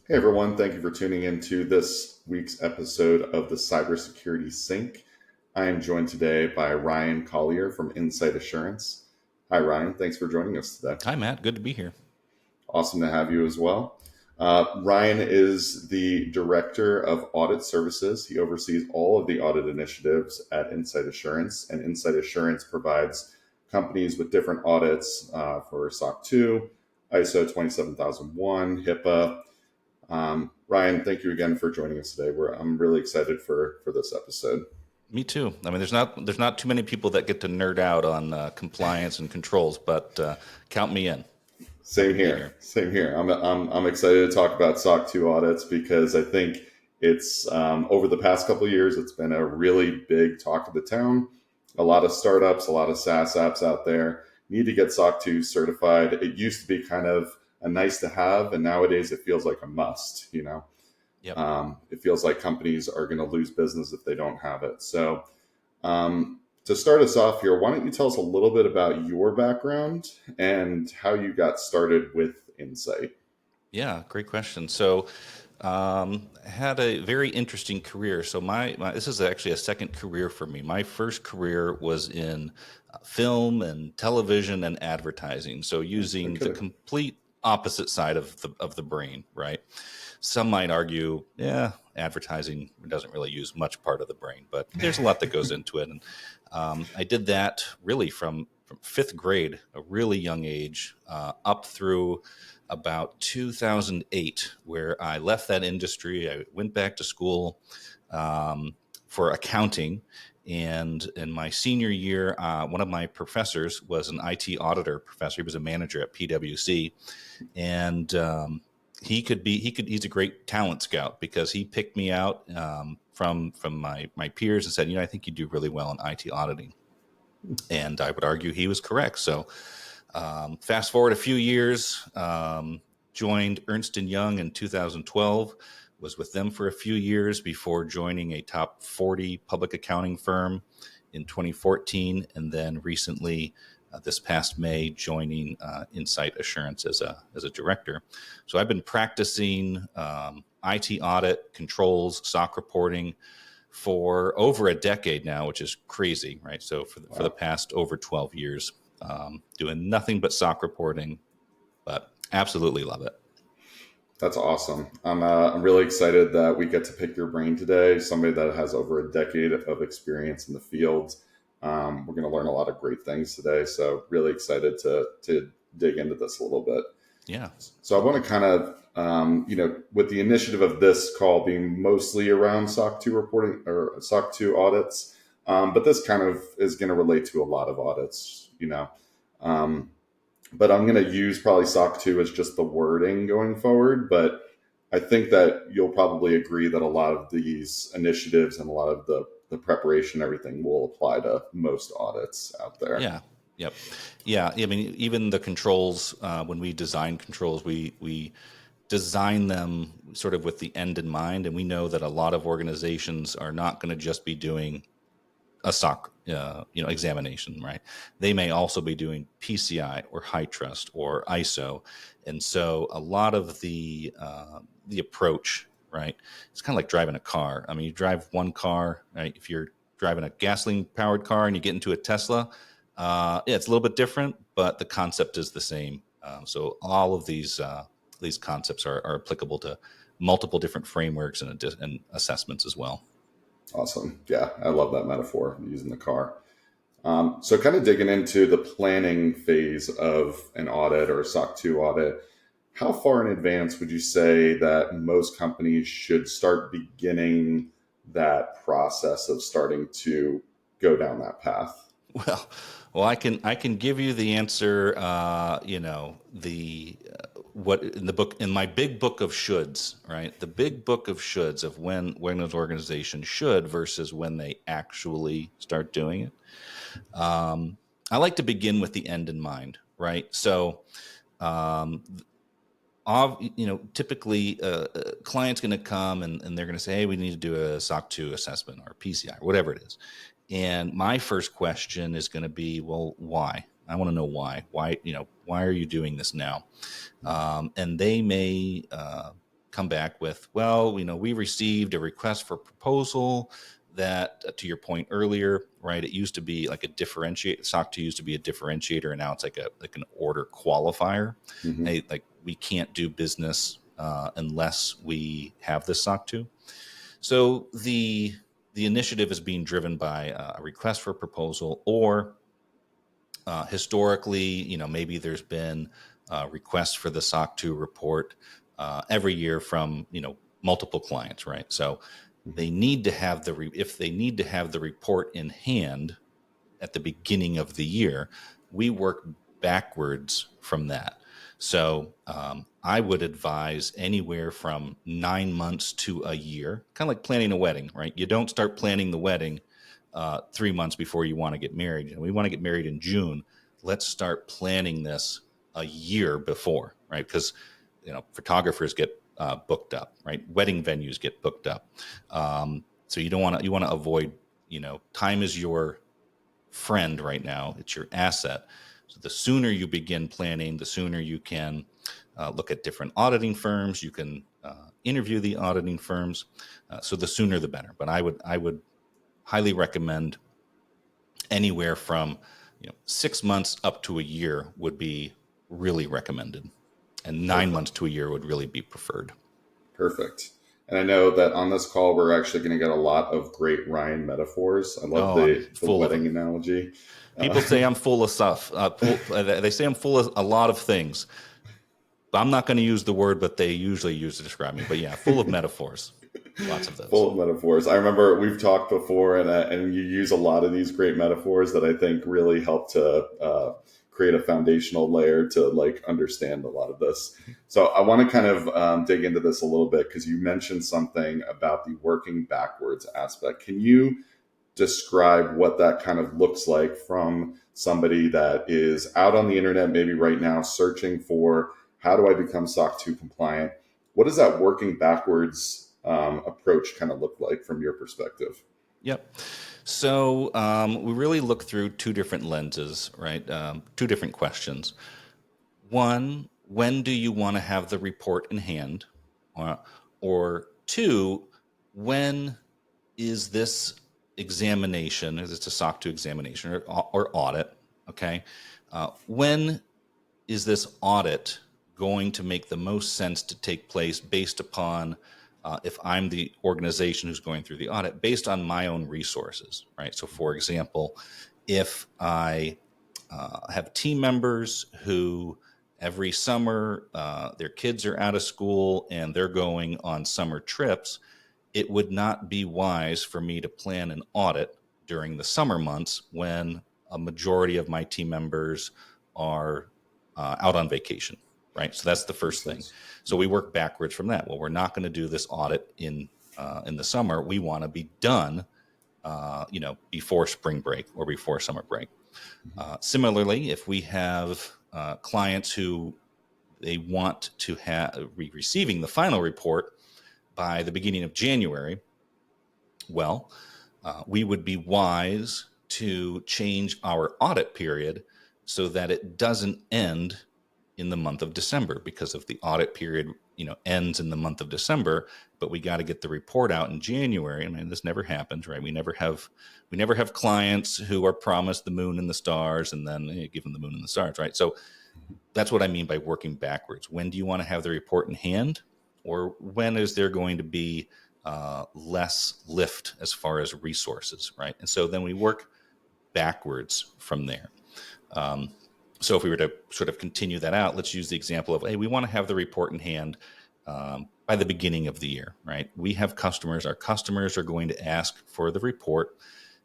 Hey everyone, thank you for tuning into this week's episode of the Cybersecurity Sync. I am joined today by Ryan Collier from Insight Assurance. Hi Ryan, thanks for joining us today. Hi, Matt. Good to be here. Awesome to have you as well. Ryan is the Director of Audit Services. He oversees all of the audit initiatives at Insight Assurance, and Insight Assurance provides companies with different audits for SOC 2, ISO 27001, HIPAA. Ryan, thank you again for joining us today. I'm really excited for this episode. Me too. I mean, there's not too many people that get to nerd out on compliance and controls, but count me in. Same here. Same here. I'm excited to talk about SOC 2 audits because I think it's over the past couple of years, it's been a really big talk of the town. A lot of startups, a lot of SaaS apps out there need to get SOC 2 certified. It used to be kind of a nice to have, and nowadays it feels like a must. Yep. It feels like companies are going to lose business if they don't have it. So to start us off here, why don't you tell us a little bit about your background and how you got started with Insight? Yeah, great question. So had a very interesting career. So my this is actually a second career for me. My first career was in film and television and advertising. So using the complete opposite side of the brain, right? Some might argue, advertising doesn't really use much part of the brain, but there's a lot that goes into it. And I did that really from fifth grade, a really young age, up through about 2008, where I left that industry. I went back to school for accounting. And in my senior year, one of my professors was an IT auditor professor. He was a manager at PwC. And he's a great talent scout because he picked me out from my peers and said, I think you do really well in IT auditing. And I would argue he was correct. So fast forward a few years, joined Ernst & Young in 2012, was with them for a few years before joining a top 40 public accounting firm in 2014. And then recently, this past May, joining Insight Assurance as a director. So I've been practicing IT audit, controls, SOC reporting for over a decade now, which is crazy, right? So for the past over 12 years, doing nothing but SOC reporting, but absolutely love it. That's awesome. I'm really excited that we get to pick your brain today. Somebody that has over a decade of experience in the field. We're going to learn a lot of great things today. So really excited to dig into this a little bit. Yeah. So I want to kind of, with the initiative of this call being mostly around SOC 2 reporting or SOC 2 audits, but this kind of is going to relate to a lot of audits, but I'm going to use probably SOC 2 as just the wording going forward. But I think that you'll probably agree that a lot of these initiatives and a lot of the preparation, everything will apply to most audits out there. Yeah. Yep. Yeah. I mean, even the controls, when we design controls, we design them sort of with the end in mind. And we know that a lot of organizations are not going to just be doing a SOC, examination, right? They may also be doing PCI or high trust or ISO. And so a lot of the approach, right? It's kind of like driving a car. I mean, you drive one car, right? If you're driving a gasoline powered car and you get into a Tesla, it's a little bit different, but the concept is the same. So all of these concepts are applicable to multiple different frameworks and assessments as well. Awesome. Yeah, I love that metaphor, using the car. So kind of digging into the planning phase of an audit or a SOC 2 audit, how far in advance would you say that most companies should start beginning that process of starting to go down that path? Well, I can give you the answer. What in the book, in my big book of shoulds, right? The big book of shoulds of when those organizations should versus when they actually start doing it. I like to begin with the end in mind, right? So, typically a client's going to come and they're going to say, hey, we need to do a SOC 2 assessment or PCI, or whatever it is. And my first question is going to be, well, why? I want to know why. Why are you doing this now? And they may come back with, well, we received a request for proposal that, to your point earlier, right? It used to be like a differentiate. SOC 2 used to be a differentiator, and now it's like an order qualifier. Mm-hmm. Hey, like we can't do business unless we have this SOC 2. So the initiative is being driven by a request for proposal, or historically, maybe there's been requests for the SOC 2 report every year from multiple clients, right? So they need to have if they need to have the report in hand at the beginning of the year, we work backwards from that. So I would advise anywhere from 9 months to a year, kind of like planning a wedding, right? You don't start planning the wedding 3 months before you want to get married. We want to get married in June. Let's start planning this a year before, right? Because photographers get booked up, right? Wedding venues get booked up. So you want to avoid, time is your friend right now. It's your asset. So the sooner you begin planning, the sooner you can look at different auditing firms. You can interview the auditing firms. So the sooner the better. But I would highly recommend anywhere from 6 months up to a year would be really recommended, and 9 months to a year would really be preferred. Perfect. And I know that on this call, we're actually going to get a lot of great Ryan metaphors. I love the wedding analogy. People say I'm full of stuff. They say I'm full of a lot of things. I'm not going to use the word, but they usually use to describe me. But yeah, full of metaphors. Lots of those. Full of metaphors. I remember we've talked before, and you use a lot of these great metaphors that I think really help to create a foundational layer to understand a lot of this. So I want to kind of dig into this a little bit, because you mentioned something about the working backwards aspect. Can you describe what that kind of looks like from somebody that is out on the internet, maybe right now, searching for how do I become SOC 2 compliant? What does that working backwards approach kind of look like from your perspective? Yep. So we really look through two different lenses, right? Two different questions. One, when do you want to have the report in hand? Or two, when is this examination, is it a SOC 2 examination or audit, okay? When is this audit going to make the most sense to take place based upon if I'm the organization who's going through the audit, based on my own resources, right? So for example, if I have team members who every summer their kids are out of school and they're going on summer trips, it would not be wise for me to plan an audit during the summer months when a majority of my team members are out on vacation, right? So that's the first thing. So we work backwards from that. Well, we're not going to do this audit in the summer. We want to be done, before spring break or before summer break. Similarly, if we have clients who they want to have receiving the final report by the beginning of January, well, we would be wise to change our audit period so that it doesn't end in the month of December, because if the audit period, ends in the month of December, but we got to get the report out in January. I mean, this never happens, right? We never have clients who are promised the moon and the stars and then give them the moon and the stars, right? So that's what I mean by working backwards. When do you want to have the report in hand? Or when is there going to be less lift as far as resources, right? And so then we work backwards from there. So if we were to sort of continue that out, let's use the example of, hey, we want to have the report in hand by the beginning of the year, right? We have customers. Our customers are going to ask for the report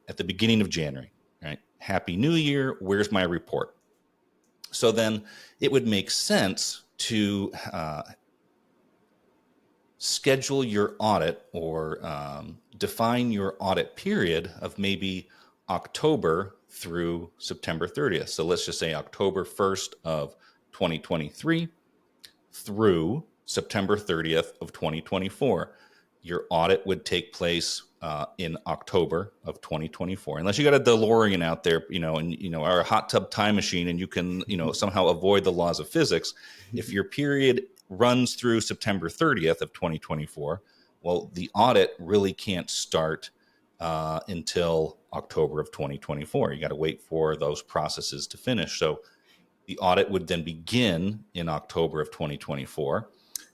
at the beginning of January, right? Happy New Year. Where's my report? So then it would make sense to schedule your audit or define your audit period of maybe October through September 30th. So let's just say October 1st of 2023 through September 30th of 2024. Your audit would take place in October of 2024, unless you got a DeLorean out there, or a hot tub time machine, and you can, somehow avoid the laws of physics. If your period runs through September 30th of 2024. Well, the audit really can't start until October of 2024. You got to wait for those processes to finish. So the audit would then begin in October of 2024.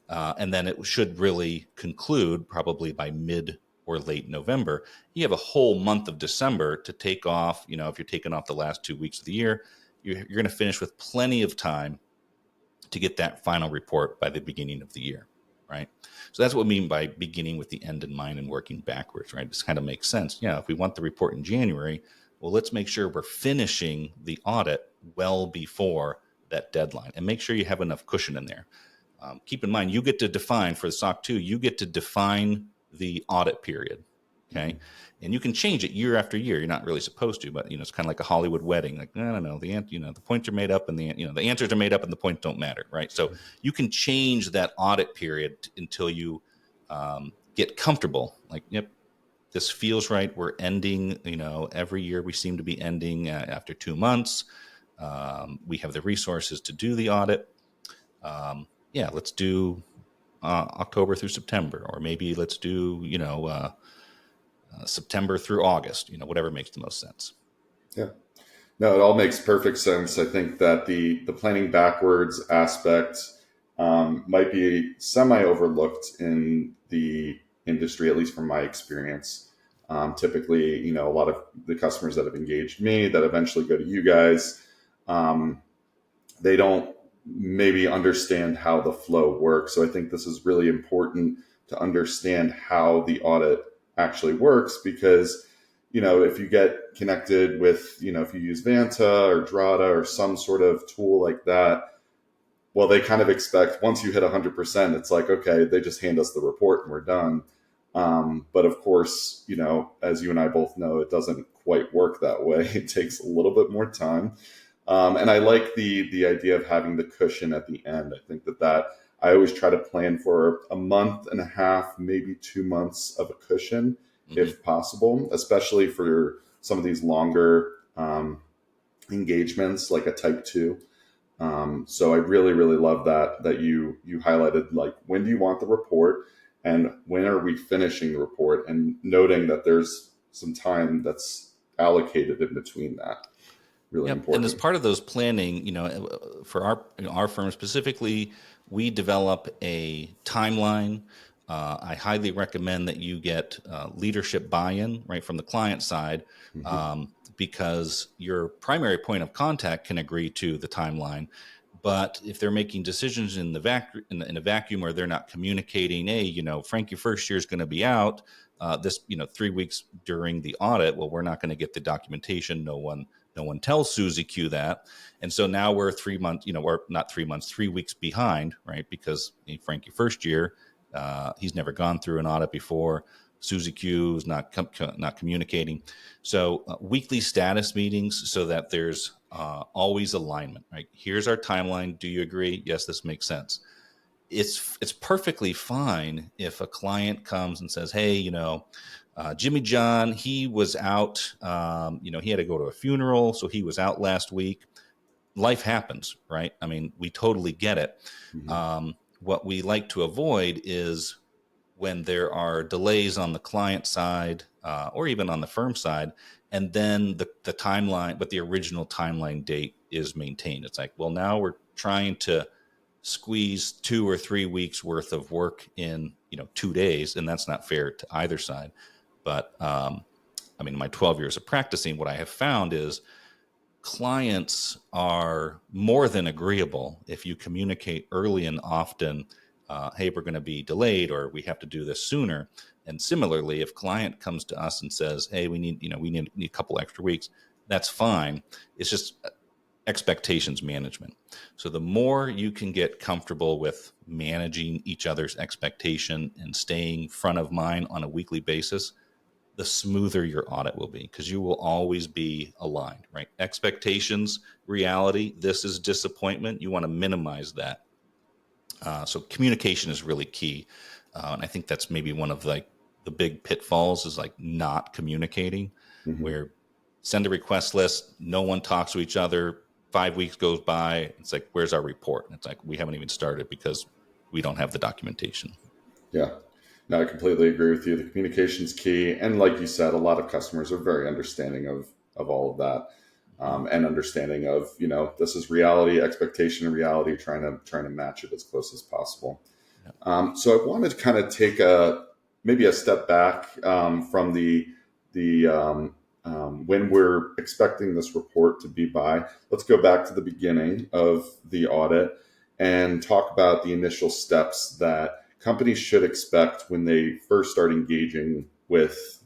And then it should really conclude probably by mid or late November. You have a whole month of December to take off. You know, if you're taking off the last 2 weeks of the year, you're going to finish with plenty of time to get that final report by the beginning of the year, right? So that's what we mean by beginning with the end in mind and working backwards, right? This kind of makes sense. Yeah, if we want the report in January, well, let's make sure we're finishing the audit well before that deadline and make sure you have enough cushion in there. Keep in mind, you get to define for the SOC 2, you get to define the audit period, okay? Mm-hmm. And you can change it year after year. You're not really supposed to, but it's kind of like a Hollywood wedding. Like, no, the points are made up and the answers are made up and the points don't matter, right? So you can change that audit period until you get comfortable. Like, yep, this feels right. We're ending, every year we seem to be ending after 2 months. We have the resources to do the audit. Let's do October through September, or maybe let's do, September through August, whatever makes the most sense. Yeah, no, it all makes perfect sense. I think that the planning backwards aspect might be semi overlooked in the industry, at least from my experience. Typically, a lot of the customers that have engaged me that eventually go to you guys, they don't maybe understand how the flow works. So I think this is really important to understand how the audit actually works, because, if you get connected with, if you use Vanta or Drata or some sort of tool like that, well, they kind of expect once you hit 100%, it's like, okay, they just hand us the report and we're done. But of course, as you and I both know, it doesn't quite work that way. It takes a little bit more time. And I like the idea of having the cushion at the end. I think that I always try to plan for a month and a half, maybe 2 months of a cushion, if possible, especially for some of these longer engagements, like a type 2. So I really, really love that you highlighted, like, when do you want the report and when are we finishing the report, and noting that there's some time that's allocated in between that. Really important. And as part of those planning, for our firm specifically, we develop a timeline. I highly recommend that you get leadership buy-in right from the client side, because your primary point of contact can agree to the timeline. But if they're making decisions in a vacuum, or they're not communicating, hey, Frank, your first year is going to be out this 3 weeks during the audit. Well, we're not going to get the documentation. No one tells Suzy Q that. And so now we're 3 months, or not 3 months, 3 weeks behind, right? Because Frank, your first year, he's never gone through an audit before. Suzy Q is not communicating. So weekly status meetings, so that there's always alignment, right? Here's our timeline. Do you agree? Yes, this makes sense. It's perfectly fine if a client comes and says, hey, Jimmy John, he was out, he had to go to a funeral, so he was out last week. Life happens, right? I mean, we totally get it. Mm-hmm. What we like to avoid is when there are delays on the client side, or even on the firm side, and then the timeline, but the original timeline date is maintained. It's like, well, now we're trying to squeeze 2 or 3 weeks worth of work in 2 days, and that's not fair to either side. But my 12 years of practicing, what I have found is clients are more than agreeable if you communicate early and often, hey, we're going to be delayed, or we have to do this sooner. And similarly, if client comes to us and says, hey, we need a couple extra weeks, that's fine. It's just expectations management. So the more you can get comfortable with managing each other's expectation and staying front of mind on a weekly basis, the smoother your audit will be, because you will always be aligned, right? Expectations, reality, this is disappointment. You want to minimize that. So communication is really key. And I think that's maybe one of the big pitfalls, is like not communicating, where send a request list, no one talks to each other, 5 weeks goes by, it's like, where's our report? And it's like, we haven't even started because we don't have the documentation. Yeah. No, I completely agree with you. The communication's key. And like you said, a lot of customers are very understanding of all of that. And understanding of, this is reality, expectation and reality, trying to match it as close as possible. So I wanted to kind of take maybe a step back from the when we're expecting this report to be by. Let's go back to the beginning of the audit and talk about the initial steps that companies should expect when they first start engaging with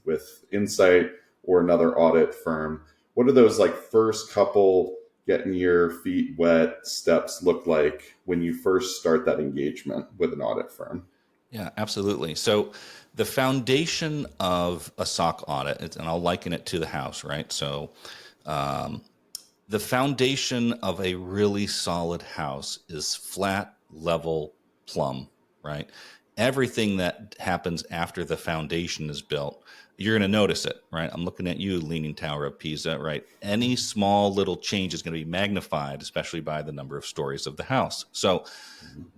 Insight or another audit firm. What are those like first couple getting your feet wet steps look like when you first start that engagement with an audit firm? Yeah, absolutely. So the foundation of a SOC audit, and I'll liken it to the house, right? So the foundation of a really solid house is flat, level, plumb, right? Everything that happens after the foundation is built, you're going to notice it, right? I'm looking at you, Leaning Tower of Pisa, right? Any small little change is going to be magnified, especially by the number of stories of the house. So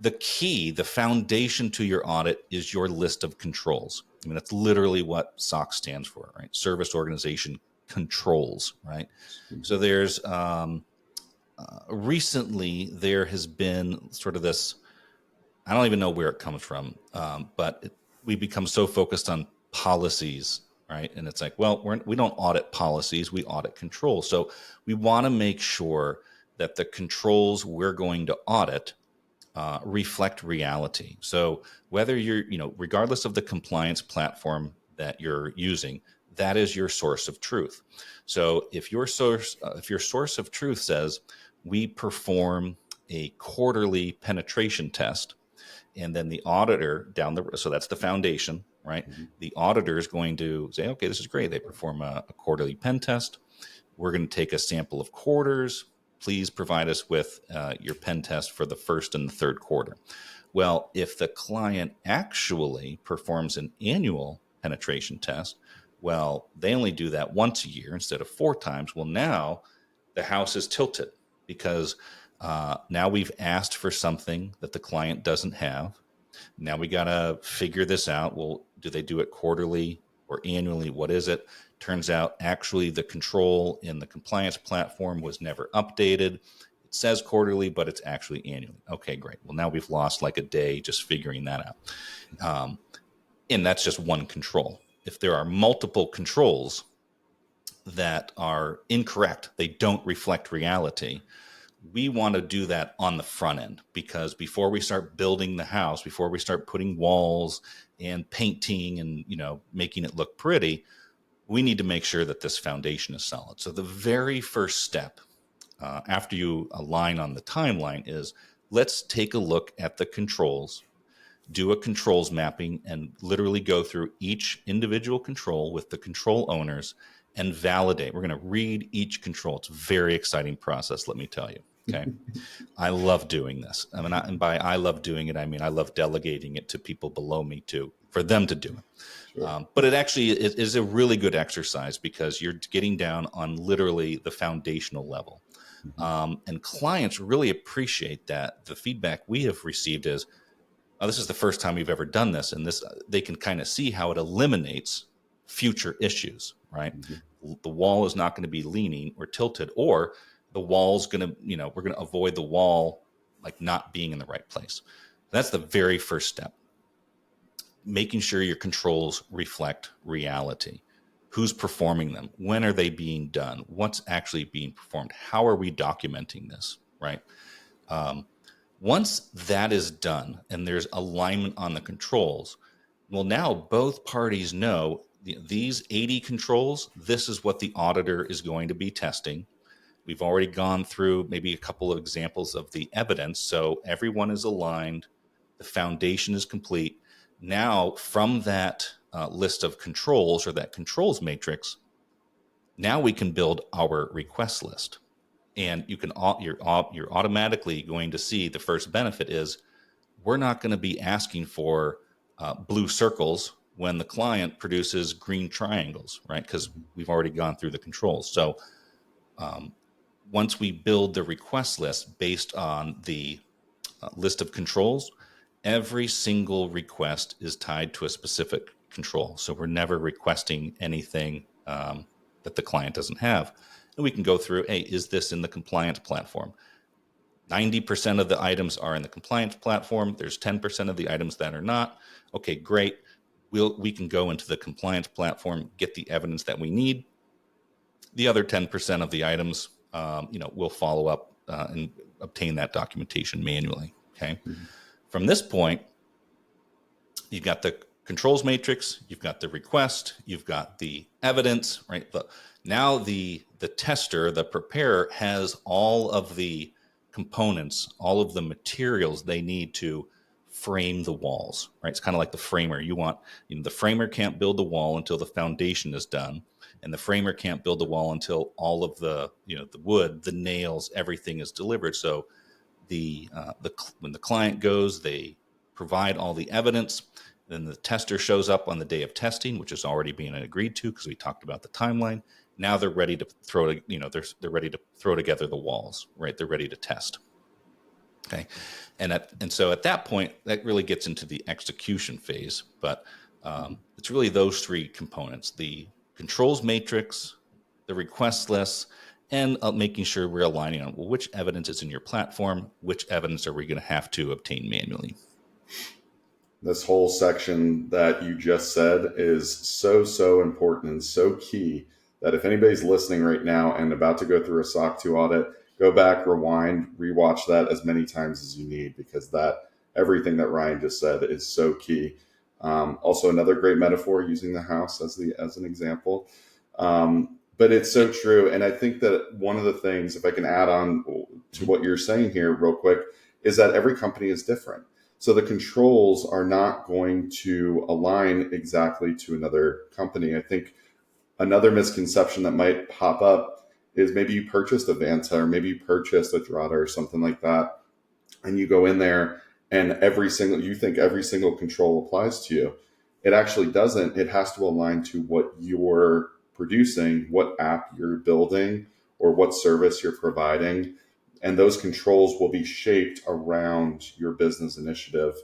the key, the foundation to your audit is your list of controls. I mean, that's literally what SOC stands for, right? Service Organization Controls, right? So there's recently there has been sort of this, I don't even know where it comes from, but we become so focused on policies, right? And it's like, well, we don't audit policies, we audit controls. So we want to make sure that the controls we're going to audit reflect reality. So whether you're, regardless of the compliance platform that you're using, that is your source of truth. So if your source of truth says we perform a quarterly penetration test, and then the auditor so that's the foundation, right? Mm-hmm. The auditor is going to say, okay, this is great. They perform a quarterly pen test. We're going to take a sample of quarters. Please provide us with your pen test for the first and the third quarter. Well, if the client actually performs an annual penetration test, well, they only do that once a year instead of 4 times. Well, now the house is tilted because now we've asked for something that the client doesn't have. Now we got to figure this out. Well, do they do it quarterly or annually? What is it? Turns out actually the control in the compliance platform was never updated. It says quarterly, but it's actually annually. Okay, great. Well, now we've lost like a day just figuring that out. And that's just one control. If there are multiple controls that are incorrect, they don't reflect reality, we want to do that on the front end, because before we start building the house, before we start putting walls and painting and, making it look pretty, we need to make sure that this foundation is solid. So the very first step after you align on the timeline is let's take a look at the controls, do a controls mapping, and literally go through each individual control with the control owners and validate. We're going to read each control. It's a very exciting process, let me tell you. Okay. I love doing this. I mean, and by I love doing it, I mean I love delegating it to people below me for them to do it. Sure. But it actually is a really good exercise because you're getting down on literally the foundational level. Mm-hmm. And clients really appreciate that. The feedback we have received is, oh, this is the first time we've ever done this. And this, they can kind of see how it eliminates future issues, right? Mm-hmm. The wall is not going to be leaning or tilted, or the wall's going to, we're going to avoid the wall like not being in the right place. That's the very first step. Making sure your controls reflect reality. Who's performing them? When are they being done? What's actually being performed? How are we documenting this, right? Once that is done and there's alignment on the controls, well, now both parties know these 80 controls, this is what the auditor is going to be testing. We've already gone through maybe a couple of examples of the evidence. So everyone is aligned. The foundation is complete. Now, from that list of controls or that controls matrix, now we can build our request list. And you're automatically going to see the first benefit is we're not going to be asking for blue circles when the client produces green triangles, right? Because we've already gone through the controls. So once we build the request list based on the list of controls, every single request is tied to a specific control. So we're never requesting anything that the client doesn't have. And we can go through, hey, is this in the compliance platform? 90% of the items are in the compliance platform. There's 10% of the items that are not. Okay, great. We can go into the compliance platform, get the evidence that we need. The other 10% of the items, we'll follow up and obtain that documentation manually. Okay. Mm-hmm. From this point, you've got the controls matrix, you've got the request, you've got the evidence, right? Now the tester, the preparer, has all of the components, all of the materials they need to frame the walls, right? It's kind of like the framer. The framer can't build the wall until the foundation is done, and the framer can't build the wall until all of the wood, the nails, everything is delivered. So when the client goes, they provide all the evidence. Then the tester shows up on the day of testing, which is already being agreed to because we talked about the timeline. Now they're ready to they're ready to throw together the walls, right? They're ready to test. Okay. And so at that point, that really gets into the execution phase. But it's really those three components: the controls matrix, the request list, and making sure we're aligning on, well, which evidence is in your platform, which evidence are we going to have to obtain manually. This whole section that you just said is so important and so key that if anybody's listening right now and about to go through a SOC 2 audit, go back, rewind, rewatch that as many times as you need, because everything that Ryan just said is so key. Also, another great metaphor, using the house as an example. But it's so true. And I think that one of the things, if I can add on to what you're saying here real quick, is that every company is different. So the controls are not going to align exactly to another company. I think another misconception that might pop up is maybe you purchased a Vanta or maybe you purchased a Drata or something like that, and you go in there and you think every single control applies to you. It actually doesn't. It has to align to what you're producing, what app you're building, or what service you're providing. And those controls will be shaped around your business initiative.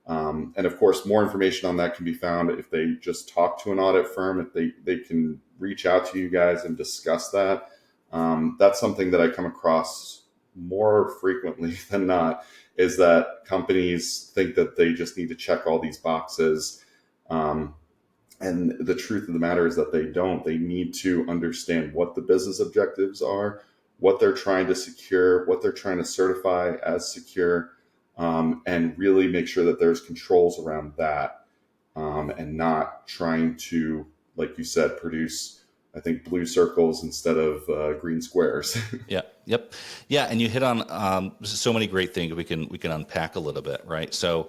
And of course, more information on that can be found if they just talk to an audit firm, if they can reach out to you guys and discuss that. That's something that I come across more frequently than not, is that companies think that they just need to check all these boxes. And the truth of the matter is that they don't. They need to understand what the business objectives are, what they're trying to secure, what they're trying to certify as secure, and really make sure that there's controls around that, and not trying to, like you said, produce, I think, blue circles instead of green squares. Yeah. Yep. Yeah. And you hit on so many great things we can unpack a little bit, right? So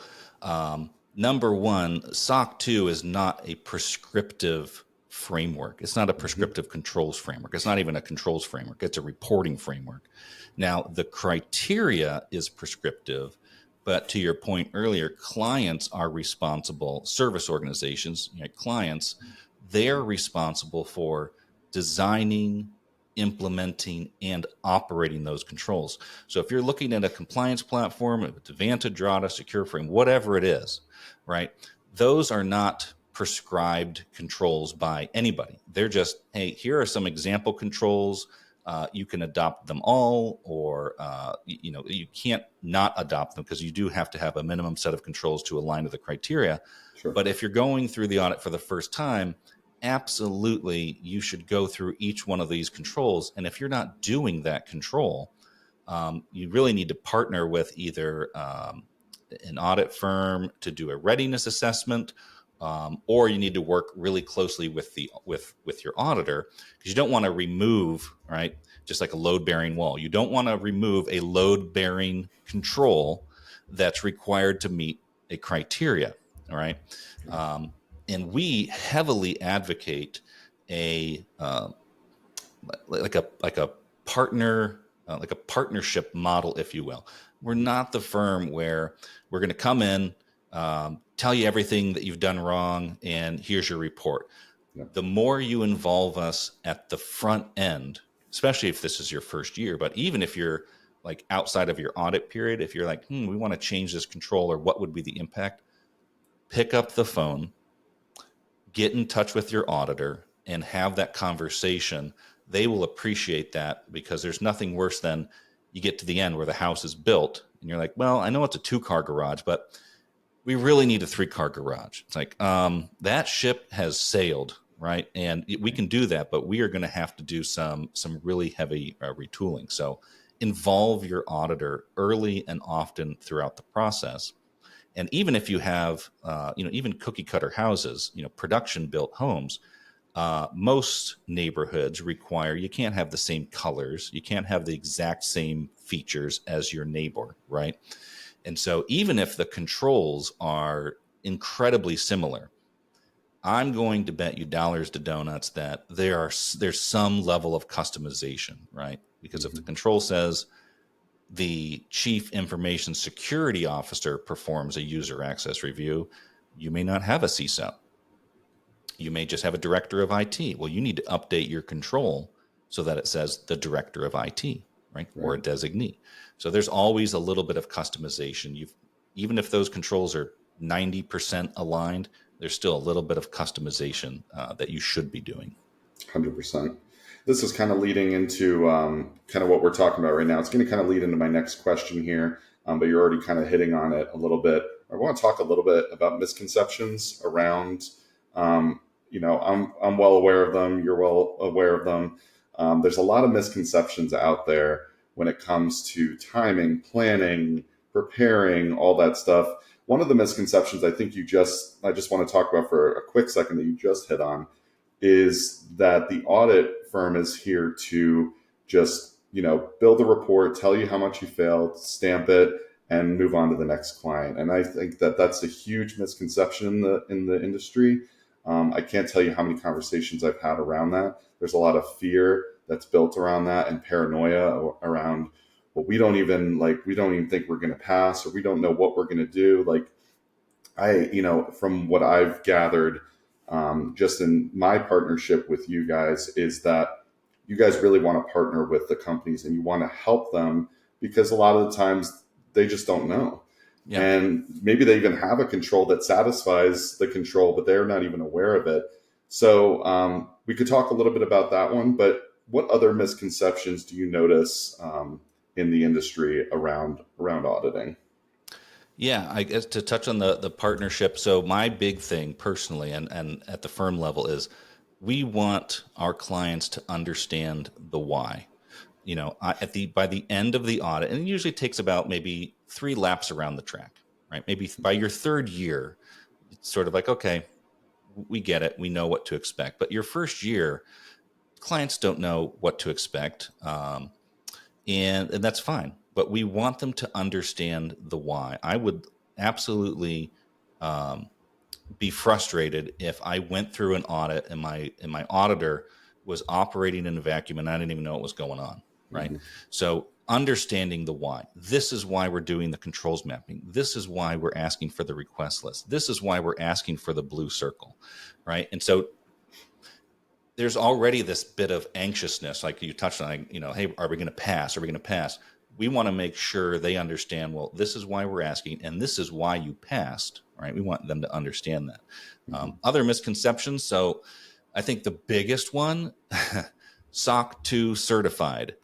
number one, SOC 2 is not a prescriptive framework. It's not a prescriptive controls framework. It's not even a controls framework. It's a reporting framework. Now, the criteria is prescriptive, but to your point earlier, clients are responsible, service organizations, clients, they're responsible for designing, implementing, and operating those controls. So if you're looking at a compliance platform, if it's Vanta, Drata, Secure Frame, whatever it is, right? Those are not prescribed controls by anybody. They're just, hey, here are some example controls. You can adopt them all, or you can't not adopt them because you do have to have a minimum set of controls to align to the criteria. Sure. But if you're going through the audit for the first time, absolutely, you should go through each one of these controls. And if you're not doing that control, you really need to partner with either an audit firm to do a readiness assessment, or you need to work really closely with your auditor, because you don't want to remove, right, just like a load-bearing wall. You don't want to remove a load-bearing control that's required to meet a criteria, all right? And we heavily advocate a partnership model, if you will. We're not the firm where we're going to come in, tell you everything that you've done wrong, and here's your report. Yeah. The more you involve us at the front end, especially if this is your first year, but even if you're like outside of your audit period, if you're like, we want to change this control, or what would be the impact, pick up the phone, get in touch with your auditor, and have that conversation. They will appreciate that, because there's nothing worse than you get to the end where the house is built and you're like, well, I know it's a 2-car garage, but we really need a 3-car garage. It's like, that ship has sailed, right? And we can do that, but we are going to have to do some really heavy retooling. So involve your auditor early and often throughout the process. And even if you have, even cookie cutter houses, production built homes, most neighborhoods require, you can't have the same colors, you can't have the exact same features as your neighbor, right? And so even if the controls are incredibly similar, I'm going to bet you dollars to donuts that there's some level of customization, right? Because if the control says the chief information security officer performs a user access review, you may not have a CISO. You may just have a director of IT. Well, you need to update your control so that it says the director of IT, right? Or a designee. So there's always a little bit of customization. Even if those controls are 90% aligned, there's still a little bit of customization that you should be doing. 100%. This is kind of leading into kind of what we're talking about right now. It's going to kind of lead into my next question here, but you're already kind of hitting on it a little bit. I want to talk a little bit about misconceptions around, I'm well aware of them. You're well aware of them. There's a lot of misconceptions out there when it comes to timing, planning, preparing, all that stuff. One of the misconceptions I think I just want to talk about for a quick second that you just hit on is that the audit firm is here to just, build a report, tell you how much you failed, stamp it, and move on to the next client. And I think that that's a huge misconception in the industry. I can't tell you how many conversations I've had around that. There's a lot of fear that's built around that, and paranoia around, well, we don't even think we're going to pass, or we don't know what we're going to do. Like, from what I've gathered, just in my partnership with you guys, is that you guys really want to partner with the companies and you want to help them, because a lot of the times they just don't know. Yeah. And maybe they even have a control that satisfies the control, but they're not even aware of it. So we could talk a little bit about that one, but what other misconceptions do you notice in the industry around auditing? Yeah, I guess to touch on the partnership. So my big thing personally, and at the firm level, is we want our clients to understand the why. By the end of the audit, and it usually takes about maybe 3 laps around the track, right? Maybe by your 3rd year, it's sort of like, okay, we get it, we know what to expect. But your first year, clients don't know what to expect, and that's fine. But we want them to understand the why. I would absolutely be frustrated if I went through an audit and my auditor was operating in a vacuum and I didn't even know what was going on, right? Mm-hmm. So understanding the why. This is why we're doing the controls mapping. This is why we're asking for the request list. This is why we're asking for the blue circle, right? And so there's already this bit of anxiousness, like you touched on, hey, are we going to pass? Are we going to pass? We want to make sure they understand, well, this is why we're asking, and this is why you passed, right? We want them to understand that. Mm-hmm. Other misconceptions. So I think the biggest one, SOC 2 certified.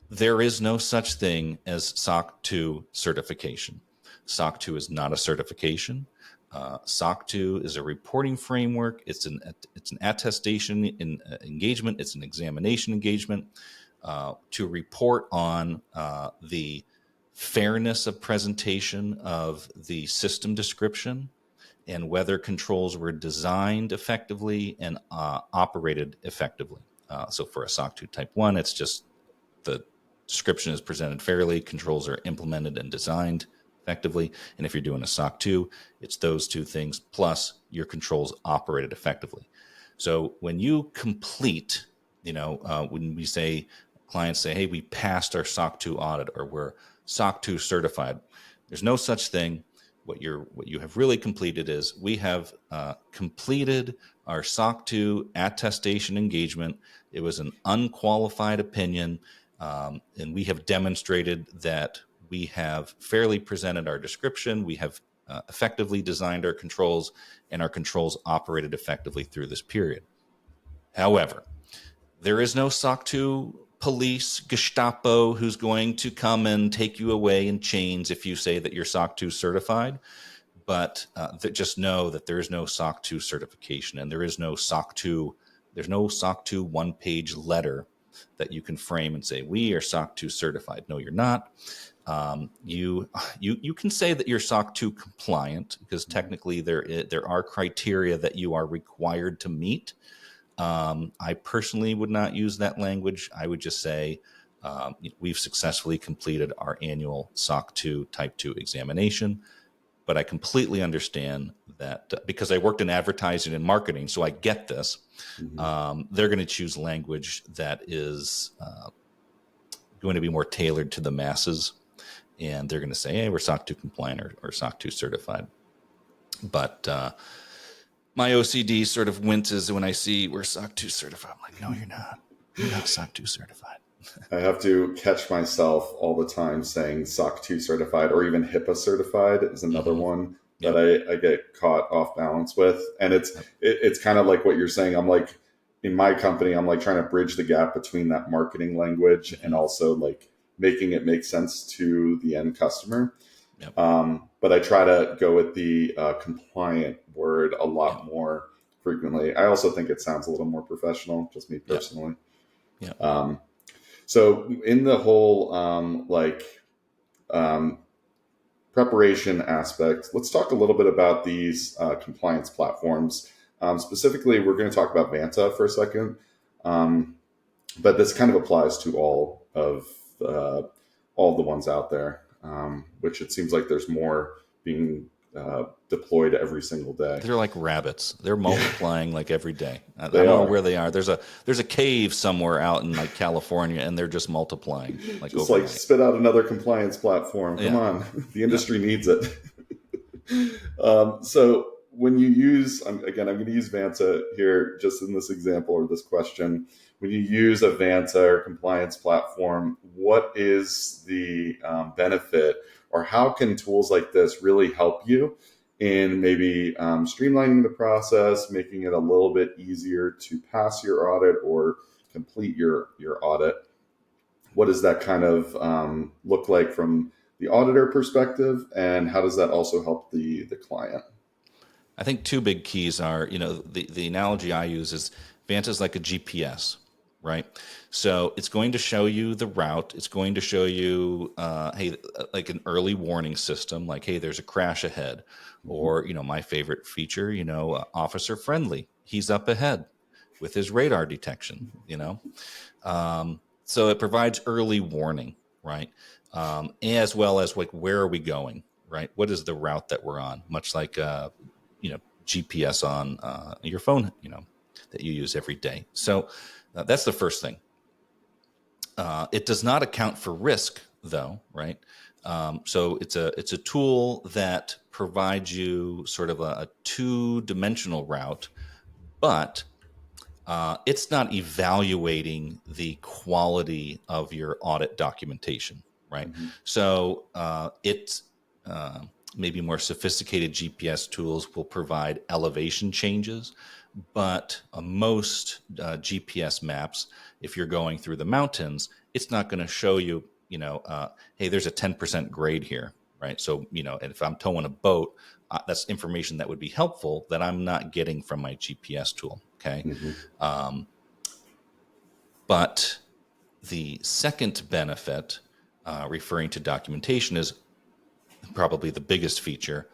There is no such thing as SOC 2 certification. SOC 2 is not a certification. SOC 2 is a reporting framework. It's an attestation in engagement. It's an examination engagement to report on the fairness of presentation of the system description and whether controls were designed effectively and operated effectively. So for a SOC 2 Type 1, it's just the description is presented fairly, controls are implemented and designed effectively. And if you're doing a SOC 2, it's those 2 things plus your controls operated effectively. So when you complete, when we say, clients say, hey, we passed our SOC 2 audit or we're SOC 2 certified, there's no such thing. What you have really completed is we have completed our SOC 2 attestation engagement. It was an unqualified opinion. And we have demonstrated that we have fairly presented our description. We have effectively designed our controls, and our controls operated effectively through this period. However, there is no SOC 2 police, Gestapo, who's going to come and take you away in chains if you say that you're SOC 2 certified. But just know that there is no SOC 2 certification, and there is no SOC 2. There's no SOC 2 one-page letter that you can frame and say, we are SOC 2 certified. No, you're not. You can say that you're SOC 2 compliant, because technically there are criteria that you are required to meet. I personally would not use that language. I would just say we've successfully completed our annual SOC 2 Type 2 examination. But I completely understand that because I worked in advertising and marketing, so I get this. They're going to choose language that is going to be more tailored to the masses. And they're going to say, hey, we're SOC 2 compliant or SOC 2 certified. But my OCD sort of winces when I see we're SOC 2 certified. I'm like, no, you're not. You're not SOC 2 certified. I have to catch myself all the time saying SOC 2 certified, or even HIPAA certified is another one that I get caught off balance with. And it's kind of like what you're saying. I'm like, in my company, I'm like trying to bridge the gap between that marketing language and also like making it make sense to the end customer. But I try to go with the compliant word a lot more frequently. I also think it sounds a little more professional, just me personally. So in the whole preparation aspect, let's talk a little bit about these compliance platforms. Specifically, we're going to talk about Vanta for a second, but this kind of applies to all the ones out there, which it seems like there's more being deployed every single day. They're like rabbits. They're multiplying like every day. I don't know where they are. There's a cave somewhere out in like California, and they're just multiplying. Like just overnight. Like spit out another compliance platform. Come on, the industry needs it. So when you use, again, I'm going to use Vanta here just in this example or this question. When you use a Vanta or compliance platform, what is the benefit, or how can tools like this really help you in maybe streamlining the process, making it a little bit easier to pass your audit or complete your audit? What does that kind of look like from the auditor perspective, and how does that also help the client? I think two big keys are, the analogy I use is Vanta is like a GPS, right? So it's going to show you the route. It's going to show you, hey, like an early warning system, like, hey, there's a crash ahead. Or, my favorite feature, officer friendly. He's up ahead with his radar detection, So it provides early warning, right? As well as like, where are we going, right? What is the route that we're on? Much like, GPS on your phone, that you use every day. So that's the first thing. It does not account for risk, though, right? So it's a tool that provides you sort of a two-dimensional route, but it's not evaluating the quality of your audit documentation, right? So it's maybe more sophisticated GPS tools will provide elevation changes, but most GPS maps, if you're going through the mountains, it's not going to show you, hey, there's a 10% grade here, right? So, and if I'm towing a boat, that's information that would be helpful that I'm not getting from my GPS tool, okay? But the second benefit, referring to documentation, is probably the biggest feature: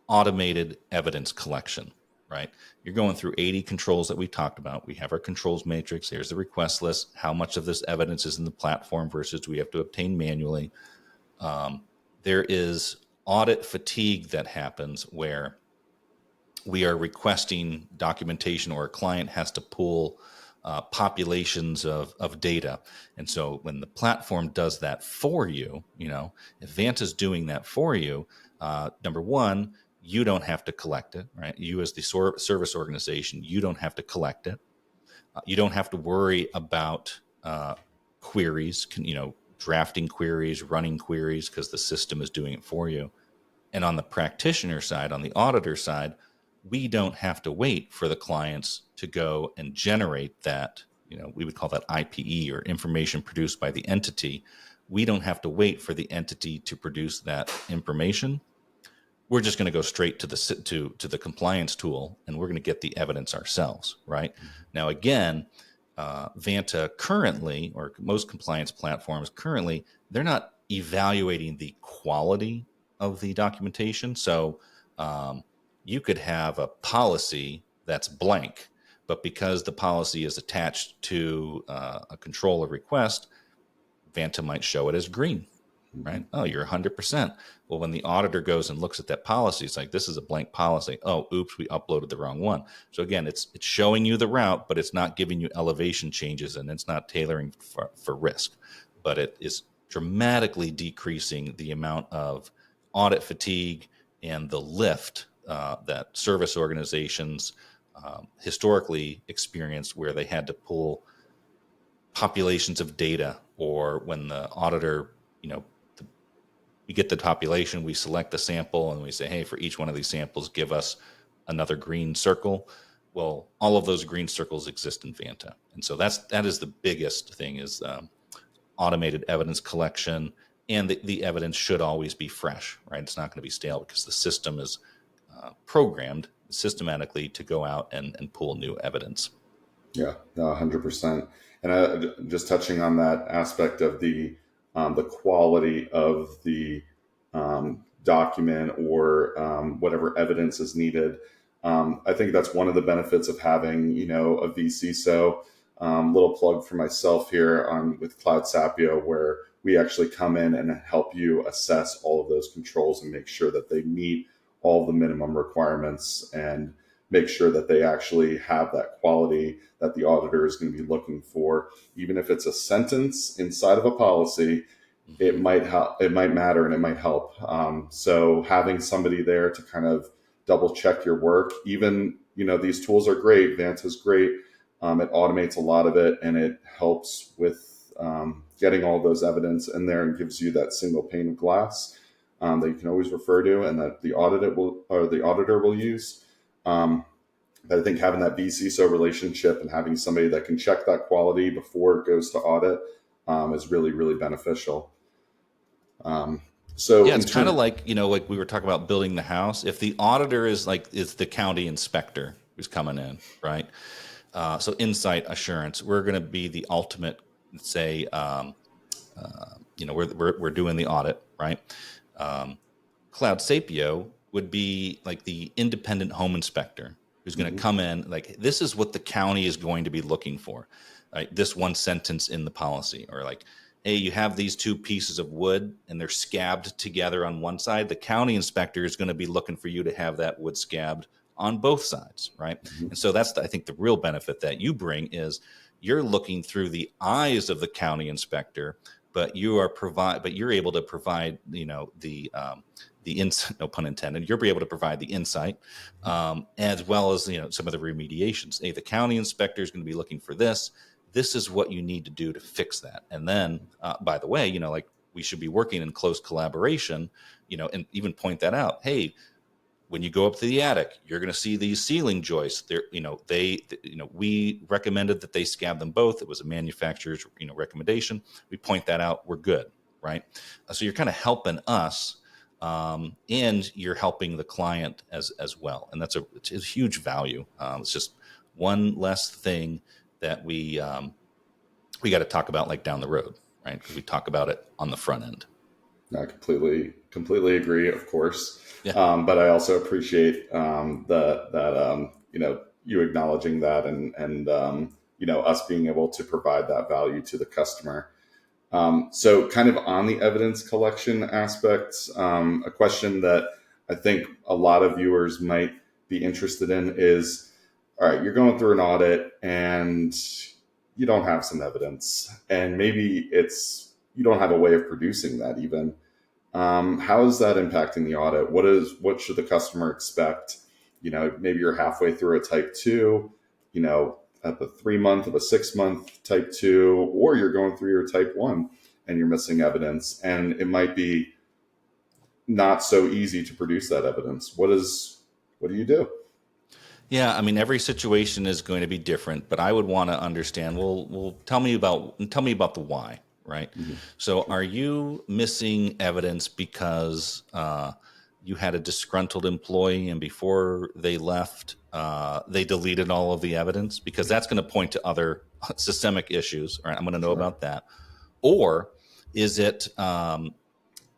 automated evidence collection, right? You're going through 80 controls that we talked about. We have our controls matrix. Here's the request list. How much of this evidence is in the platform versus do we have to obtain manually? There is audit fatigue that happens where we are requesting documentation, or a client has to pull populations of data. And so when the platform does that for you, if Vanta's doing that for you, number one, you don't have to collect it, right? You as the service organization, you don't have to collect it. You don't have to worry about queries, drafting queries, running queries, because the system is doing it for you. And on the practitioner side, on the auditor side, we don't have to wait for the clients to go and generate that, we would call that IPE, or information produced by the entity. We don't have to wait for the entity to produce that information. We're just going to go straight to the compliance tool, and we're going to get the evidence ourselves, right? Now, again, Vanta currently, or most compliance platforms currently, they're not evaluating the quality of the documentation. So you could have a policy that's blank, but because the policy is attached to a controller request, Vanta might show it as green, right? Oh, you're 100%. Well, when the auditor goes and looks at that policy, it's like, this is a blank policy. Oh, oops, we uploaded the wrong one. So again, it's showing you the route, but it's not giving you elevation changes, and it's not tailoring for risk. But it is dramatically decreasing the amount of audit fatigue and the lift that service organizations historically experienced, where they had to pull populations of data, or when the auditor, we get the population, we select the sample, and we say, hey, for each one of these samples, give us another green circle. Well, all of those green circles exist in Vanta. And so that is the biggest thing, is automated evidence collection. And the evidence should always be fresh, right? It's not going to be stale, because the system is programmed systematically to go out and pull new evidence. Yeah, no, 100%. And just touching on that aspect of the quality of the document, or whatever evidence is needed. I think that's one of the benefits of having, a vCISO. Little plug for myself here with CloudSapio, where we actually come in and help you assess all of those controls and make sure that they meet all the minimum requirements, and make sure that they actually have that quality that the auditor is going to be looking for. Even if it's a sentence inside of a policy, it might help, it might matter, and it might help. So having somebody there to kind of double check your work, even, these tools are great. Vanta's great. It automates a lot of it, and it helps with getting all those evidence in there, and gives you that single pane of glass that you can always refer to, and that the auditor will use. But I think having that vCISO relationship and having somebody that can check that quality before it goes to audit is really, really beneficial. So yeah, it's kind of like, like we were talking about building the house. If the auditor is the county inspector who's coming in, right? So Insight Assurance, we're going to be the ultimate, say, we're doing the audit, right? CloudSapio would be like the independent home inspector who's going to come in, like, this is what the county is going to be looking for, right? This one sentence in the policy, or like, hey, you have these two pieces of wood and they're scabbed together on one side. The county inspector is going to be looking for you to have that wood scabbed on both sides, right? And so that's, I think, the real benefit that you bring is you're looking through the eyes of the county inspector, but you're able to provide, the insight, no pun intended, you'll be able to provide the insight, as well as, some of the remediations. Hey, the county inspector is going to be looking for this. This is what you need to do to fix that. And then, by the way, we should be working in close collaboration, and even point that out. Hey, when you go up to the attic, you're going to see these ceiling joists. We recommended that they scab them both. It was a manufacturer's, recommendation. We point that out. We're good, right? So you're kind of helping us, and you're helping the client as well. And it's a huge value. It's just one less thing that we got to talk about, like, down the road, right? Because we talk about it on the front end. I completely agree, of course. Yeah. But I also appreciate you acknowledging that, and us being able to provide that value to the customer. So kind of on the evidence collection aspects, a question that I think a lot of viewers might be interested in is, all right, you're going through an audit and you don't have some evidence, and maybe you don't have a way of producing that even. How is that impacting the audit? What should the customer expect? Maybe you're halfway through a type 2, at the 3 month of a 6 month type 2, or you're going through your type 1 and you're missing evidence, and it might be not so easy to produce that evidence. What do you do? Yeah, I mean, every situation is going to be different, but I would want to understand. Well, tell me about the why, right? Mm-hmm. So, are you missing evidence because you had a disgruntled employee, and before they left, they deleted all of the evidence? Because that's going to point to other systemic issues. All right, I'm going to know Sure. about that. Or is it?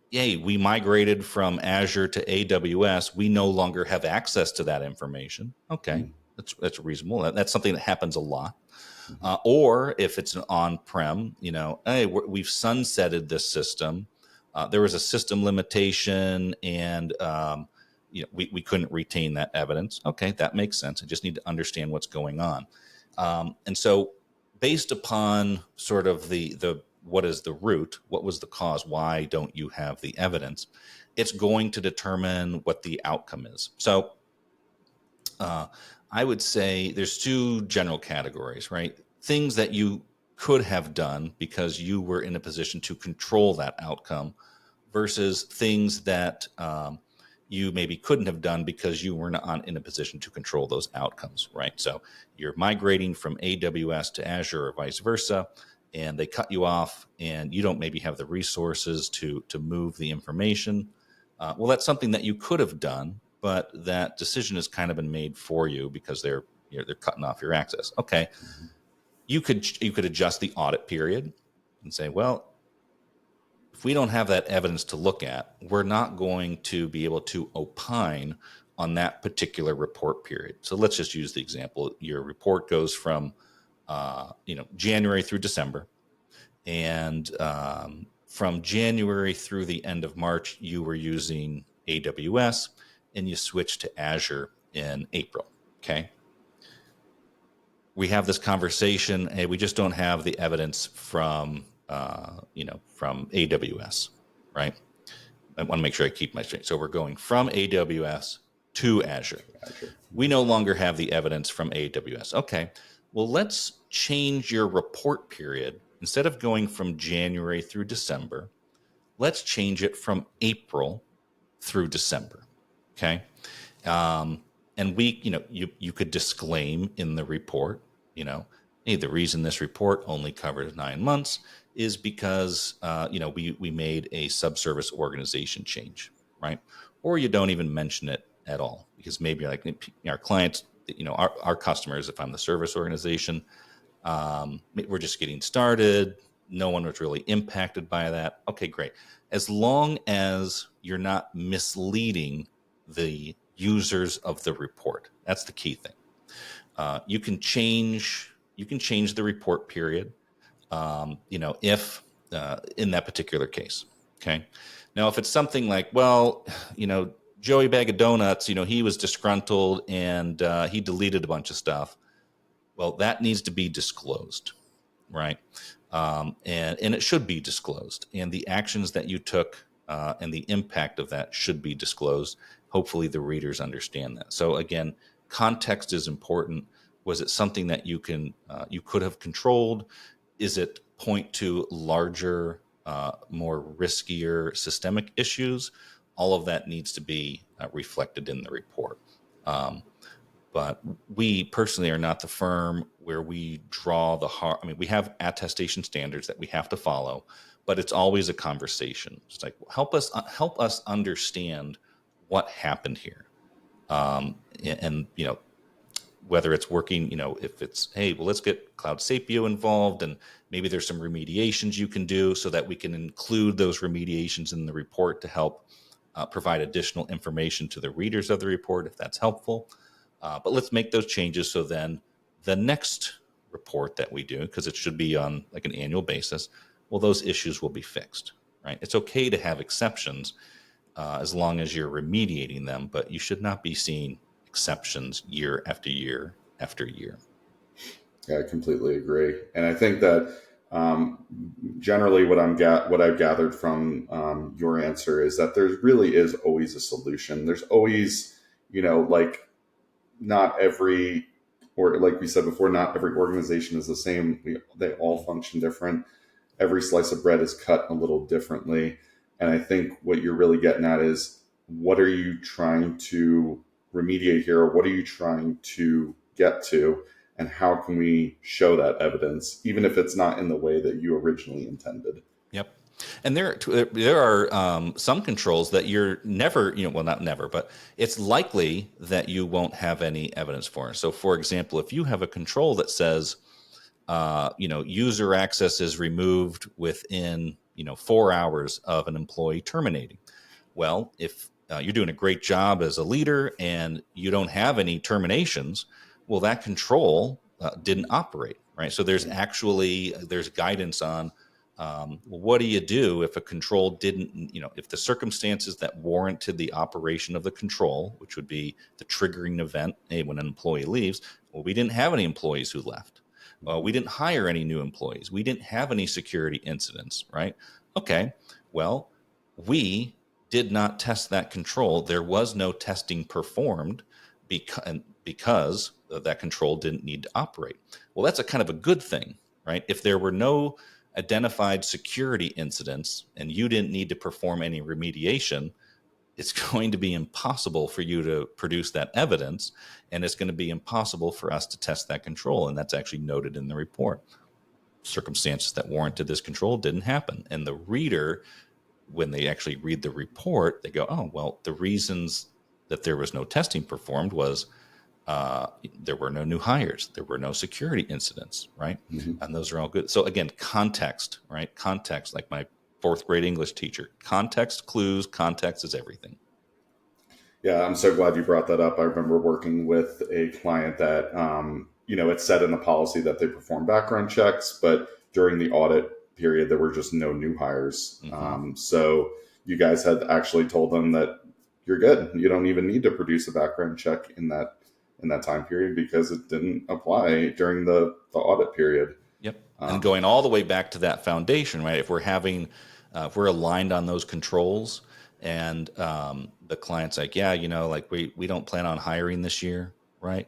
Yay, we migrated from Azure to AWS. We no longer have access to that information. Okay, that's reasonable. That's something that happens a lot. Or if it's an on-prem, hey, we've sunsetted this system. There was a system limitation, and we couldn't retain that evidence. Okay, that makes sense. I just need to understand what's going on. And so, based upon sort of the what is the root, what was the cause, why don't you have the evidence, it's going to determine what the outcome is. So I would say there's two general categories, right? Things that you could have done because you were in a position to control that outcome, versus things that you maybe couldn't have done because you were not in a position to control those outcomes, right? So you're migrating from AWS to Azure or vice versa, and they cut you off, and you don't maybe have the resources to move the information. Well, that's something that you could have done, but that decision has kind of been made for you because they're cutting off your access. Okay, you could adjust the audit period and say, well, if we don't have that evidence to look at, we're not going to be able to opine on that particular report period. So let's just use the example. Your report goes from January through December, and from January through the end of March, you were using AWS, and you switched to Azure in April. Okay. We have this conversation, and we just don't have the evidence from AWS, right? I want to make sure I keep my straight. So we're going from AWS to Azure. We no longer have the evidence from AWS. Okay, well, let's change your report period. Instead of going from January through December, let's change it from April through December. Okay. And you could disclaim in the report, hey, the reason this report only covers 9 months is because, we made a subservice organization change, right? Or you don't even mention it at all, because maybe like our clients, our customers, if I'm the service organization, we're just getting started. No one was really impacted by that. Okay, great. As long as you're not misleading the users of the report, that's the key thing. You can change the report period, if in that particular case. Okay. Now, if it's something like, well, Joey Bag of Donuts, he was disgruntled and he deleted a bunch of stuff. Well, that needs to be disclosed, right? And it should be disclosed. And the actions that you took and the impact of that should be disclosed. Hopefully the readers understand that. So again, context is important. Was it something that you could have controlled? Is it point to larger, more riskier systemic issues? All of that needs to be reflected in the report. But we personally are not the firm where we draw the hard. I mean, we have attestation standards that we have to follow, but it's always a conversation. It's like, help us understand what happened here, and whether it's working. If it's, hey, well, let's get CloudSapio involved, and maybe there's some remediations you can do so that we can include those remediations in the report to help provide additional information to the readers of the report, if that's helpful. But let's make those changes so then the next report that we do, because it should be on like an annual basis, well, those issues will be fixed, right? It's okay to have exceptions as long as you're remediating them, but you should not be seeing exceptions year after year after year. Yeah, I completely agree. And I think that generally what I've gathered from your answer is that there really is always a solution. There's always, like, not every or like we said before, not every organization is the same. They all function different. Every slice of bread is cut a little differently. And I think what you're really getting at is, what are you trying to remediate here? Or what are you trying to get to? And how can we show that evidence, even if it's not in the way that you originally intended? Yep. And there are some controls that you're never, well, not never, but it's likely that you won't have any evidence for. So, for example, if you have a control that says, user access is removed within, 4 hours of an employee terminating. Well, if you're doing a great job as a leader and you don't have any terminations, well, that control didn't operate, right? So there's guidance on what do you do if a control didn't, if the circumstances that warranted the operation of the control, which would be the triggering event, when an employee leaves, well, we didn't have any employees who left. We didn't hire any new employees. We didn't have any security incidents, right? Okay, well, we did not test that control. There was no testing performed because that control didn't need to operate. Well, that's a kind of a good thing, right? If there were no identified security incidents and you didn't need to perform any remediation, it's going to be impossible for you to produce that evidence, and it's going to be impossible for us to test that control. And that's actually noted in the report. Circumstances that warranted this control didn't happen. And the reader, when they actually read the report, they go, oh, well, the reasons that there was no testing performed was there were no new hires, there were no security incidents, right? Mm-hmm. And those are all good. So again, context, right? Context, like my fourth grade English teacher, context clues, context is everything. Yeah, I'm so glad you brought that up. I remember working with a client that, it said in the policy that they perform background checks, but during the audit period, there were just no new hires. Mm-hmm. So you guys had actually told them that you're good. You don't even need to produce a background check in that time period because it didn't apply during the audit period. Yep. And going all the way back to that foundation, right? If we're aligned on those controls and the client's like, yeah, we don't plan on hiring this year, right?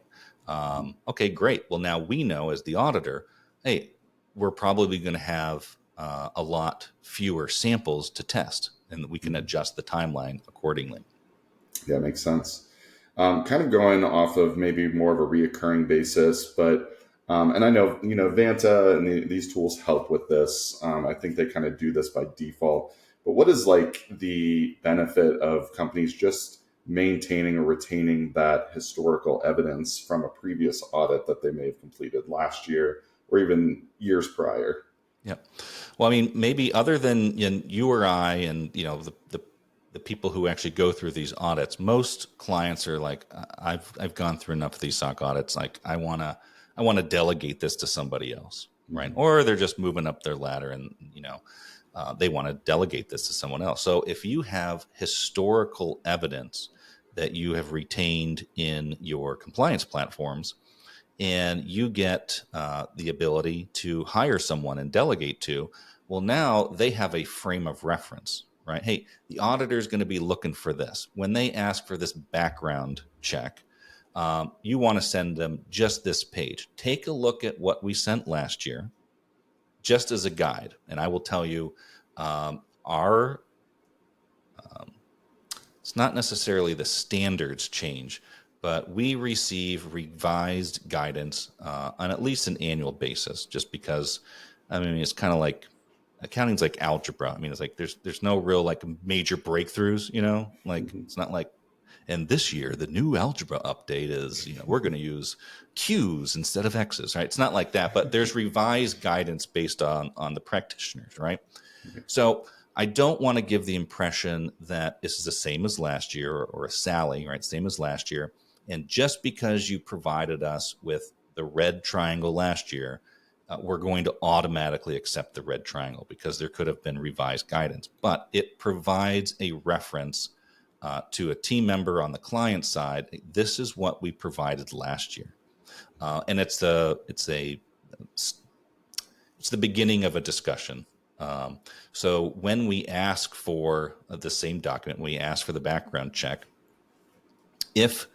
Okay, great. Well, now we know as the auditor, hey, we're probably going to have a lot fewer samples to test, and we can adjust the timeline accordingly. Yeah, makes sense. Kind of going off of maybe more of a reoccurring basis, but and I know, Vanta and these tools help with this. I think they kind of do this by default. But what is like the benefit of companies just maintaining or retaining that historical evidence from a previous audit that they may have completed last year or even years prior? Yeah. Well, I mean, maybe other than you or I and, the people who actually go through these audits, most clients are like, I've gone through enough of these SOC audits. Like, I want to delegate this to somebody else, right? Mm-hmm. Or they're just moving up their ladder and, they want to delegate this to someone else. So if you have historical evidence that you have retained in your compliance platforms and you get the ability to hire someone and delegate to, well, now they have a frame of reference, right? Hey, the auditor is going to be looking for this. When they ask for this background check, you want to send them just this page. Take a look at what we sent last year, just as a guide. And I will tell you, it's not necessarily the standards change, but we receive revised guidance on at least an annual basis, just because, it's kind of like accounting's like algebra. It's like there's no real like major breakthroughs, mm-hmm. It's not like, and this year the new algebra update is, we're going to use Q's instead of X's, right? It's not like that, but there's revised guidance based on the practitioners, right? Mm-hmm. So I don't want to give the impression that this is the same as last year or a Sally, right? Same as last year. And just because you provided us with the red triangle last year, we're going to automatically accept the red triangle because there could have been revised guidance. But it provides a reference to a team member on the client side. This is what we provided last year. And it's the beginning of a discussion. So when we ask for the same document, we ask for the background check. If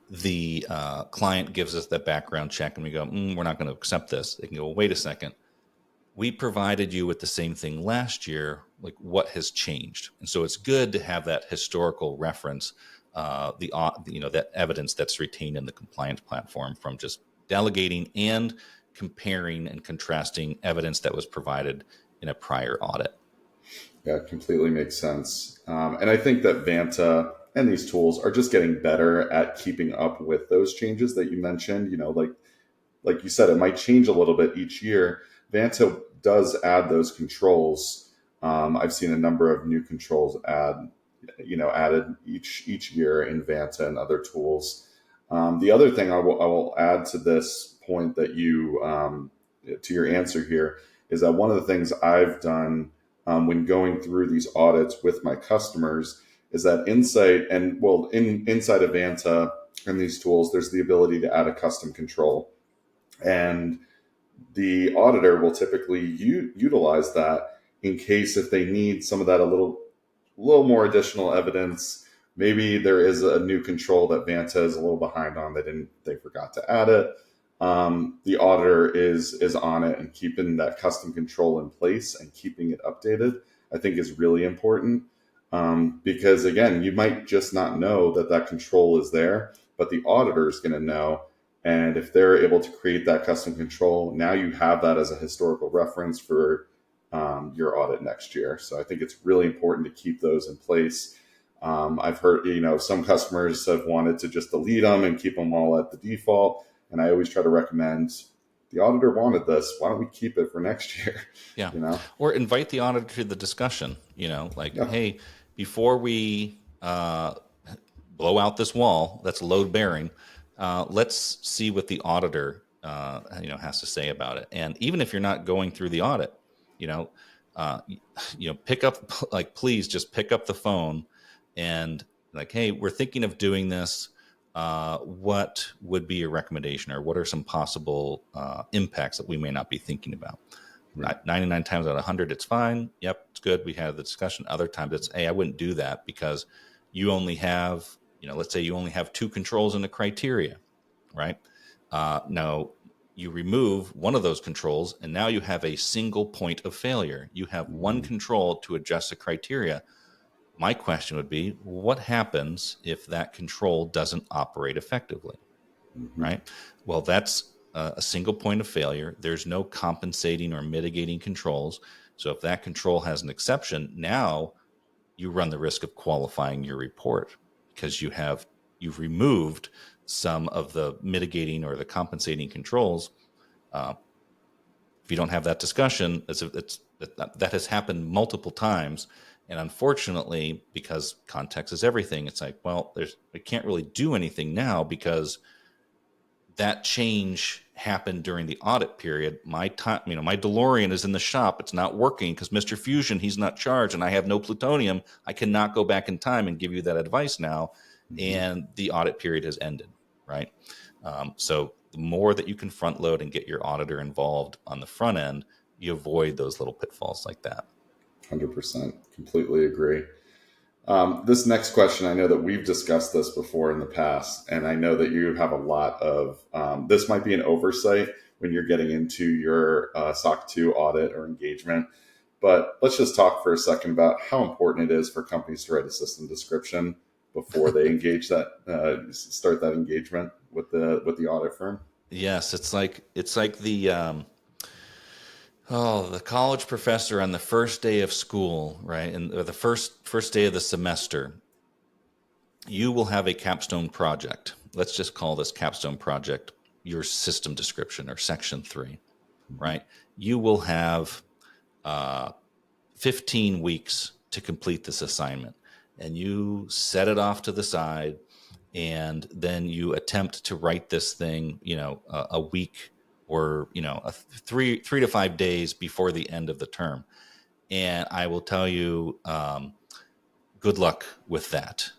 the client gives us that background check and we go, we're not going to accept this. They can go, well, wait a second. We provided you with the same thing last year. Like, what has changed? And so it's good to have that historical reference, that evidence that's retained in the compliance platform from just delegating and comparing and contrasting evidence that was provided in a prior audit. Yeah, it completely makes sense. And I think that Vanta and these tools are just getting better at keeping up with those changes that you mentioned. Like you said, it might change a little bit each year. Vanta does add those controls. I've seen a number of new controls added each year in Vanta and other tools. The other thing I will add to this point that to your answer here, is that one of the things I've done when going through these audits with my customers is that inside of Vanta and these tools, there's the ability to add a custom control. And the auditor will typically utilize that in case if they need some of that a little more additional evidence. Maybe there is a new control that Vanta is a little behind on. They forgot to add it. The auditor is on it and keeping that custom control in place and keeping it updated, I think is really important. Because again, you might just not know that control is there, but the auditor is going to know. And if they're able to create that custom control, now you have that as a historical reference for your audit next year. So I think it's really important to keep those in place. I've heard, some customers have wanted to just delete them and keep them all at the default. And I always try to recommend, the auditor wanted this. Why don't we keep it for next year? Yeah. Or invite the auditor to the discussion, hey, before we blow out this wall that's load bearing, let's see what the auditor, has to say about it. And even if you're not going through the audit, pick up, please just pick up the phone and hey, we're thinking of doing this. What would be your recommendation, or what are some possible impacts that we may not be thinking about? Right. 99 times out of 100, it's fine. Yep, it's good. We had the discussion. Other times it's, hey, I wouldn't do that because you only have, let's say you only have 2 controls in the criteria, right? Now you remove one of those controls and now you have a single point of failure. You have one control to adjust the criteria. My question would be, what happens if that control doesn't operate effectively, right? Well, that's a single point of failure. There's no compensating or mitigating controls. So if that control has an exception, now you run the risk of qualifying your report because you've removed some of the mitigating or the compensating controls. If you don't have that discussion, that has happened multiple times. And unfortunately, because context is everything, it's like, well, we can't really do anything now because that change happened during the audit period. My time, my DeLorean is in the shop. It's not working because Mr. Fusion, he's not charged and I have no plutonium. I cannot go back in time and give you that advice now. And the audit period has ended, right? So the more that you can front load and get your auditor involved on the front end, you avoid those little pitfalls like that. 100%. Completely agree. This next question, I know that we've discussed this before in the past, and I know that you have a lot of, this might be an oversight when you're getting into your SOC 2 audit or engagement, but let's just talk for a second about how important it is for companies to write a system description before they start that engagement with the audit firm. Yes, it's like the the college professor on the first day of school, right? And the first day of the semester, you will have a capstone project. Let's just call this capstone project your system description or section 3, right? You will have 15 weeks to complete this assignment, and you set it off to the side, and then you attempt to write this thing, a week or 3 to 5 days before the end of the term. And I will tell you, good luck with that.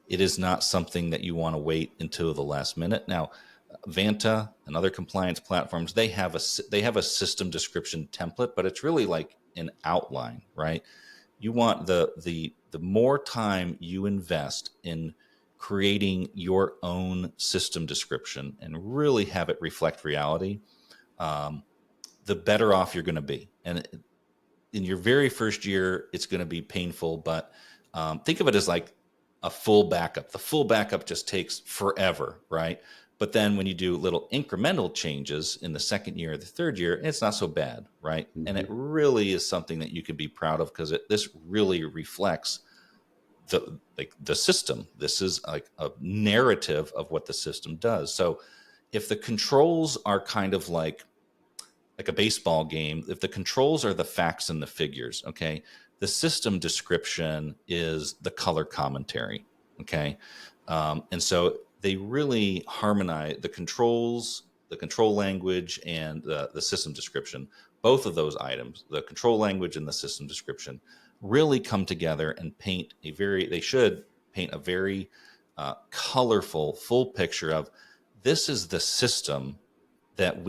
It is not something that you want to wait until the last minute. Now, Vanta and other compliance platforms, they have a system description template, but it's really like an outline, right? You want the more time you invest in creating your own system description and really have it reflect reality, the better off you're going to be. And in your very first year, it's going to be painful, but think of it as like a full backup. The full backup just takes forever, right? But then when you do little incremental changes in the second year or the third year, it's not so bad, right? Mm-hmm. And it really is something that you can be proud of, because this really reflects the system. This is like a narrative of what the system does. So if the controls are kind of like a baseball game, if the controls are the facts and the figures, okay, the system description is the color commentary, okay? And so they really harmonize the controls, the control language, and the system description. Both of those items, the control language and the system description, really come together and they should paint a very colorful, full picture of, this is the system that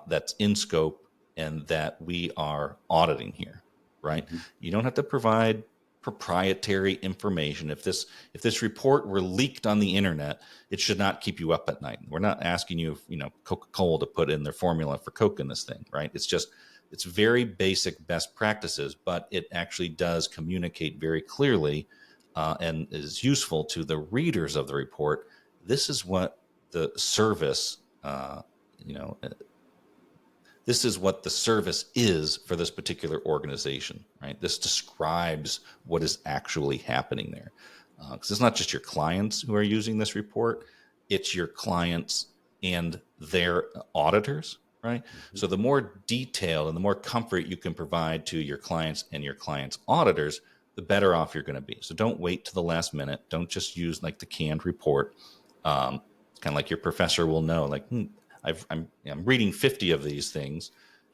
that's in scope and that we are auditing here, right? Mm-hmm. You don't have to provide proprietary information. If this report were leaked on the internet, it should not keep you up at night. We're not asking you, Coca-Cola to put in their formula for Coke in this thing, right? It's very basic best practices, but it actually does communicate very clearly and is useful to the readers of the report. This is what the service this is what the service is for this particular organization, right? This describes what is actually happening there. Because it's not just your clients who are using this report, it's your clients and their auditors, right? Mm-hmm. So the more detail and the more comfort you can provide to your clients and your clients' auditors, the better off you're going to be. So don't wait to the last minute. Don't just use like the canned report. It's kind of like your professor will know, like, I'm reading 50 of these things.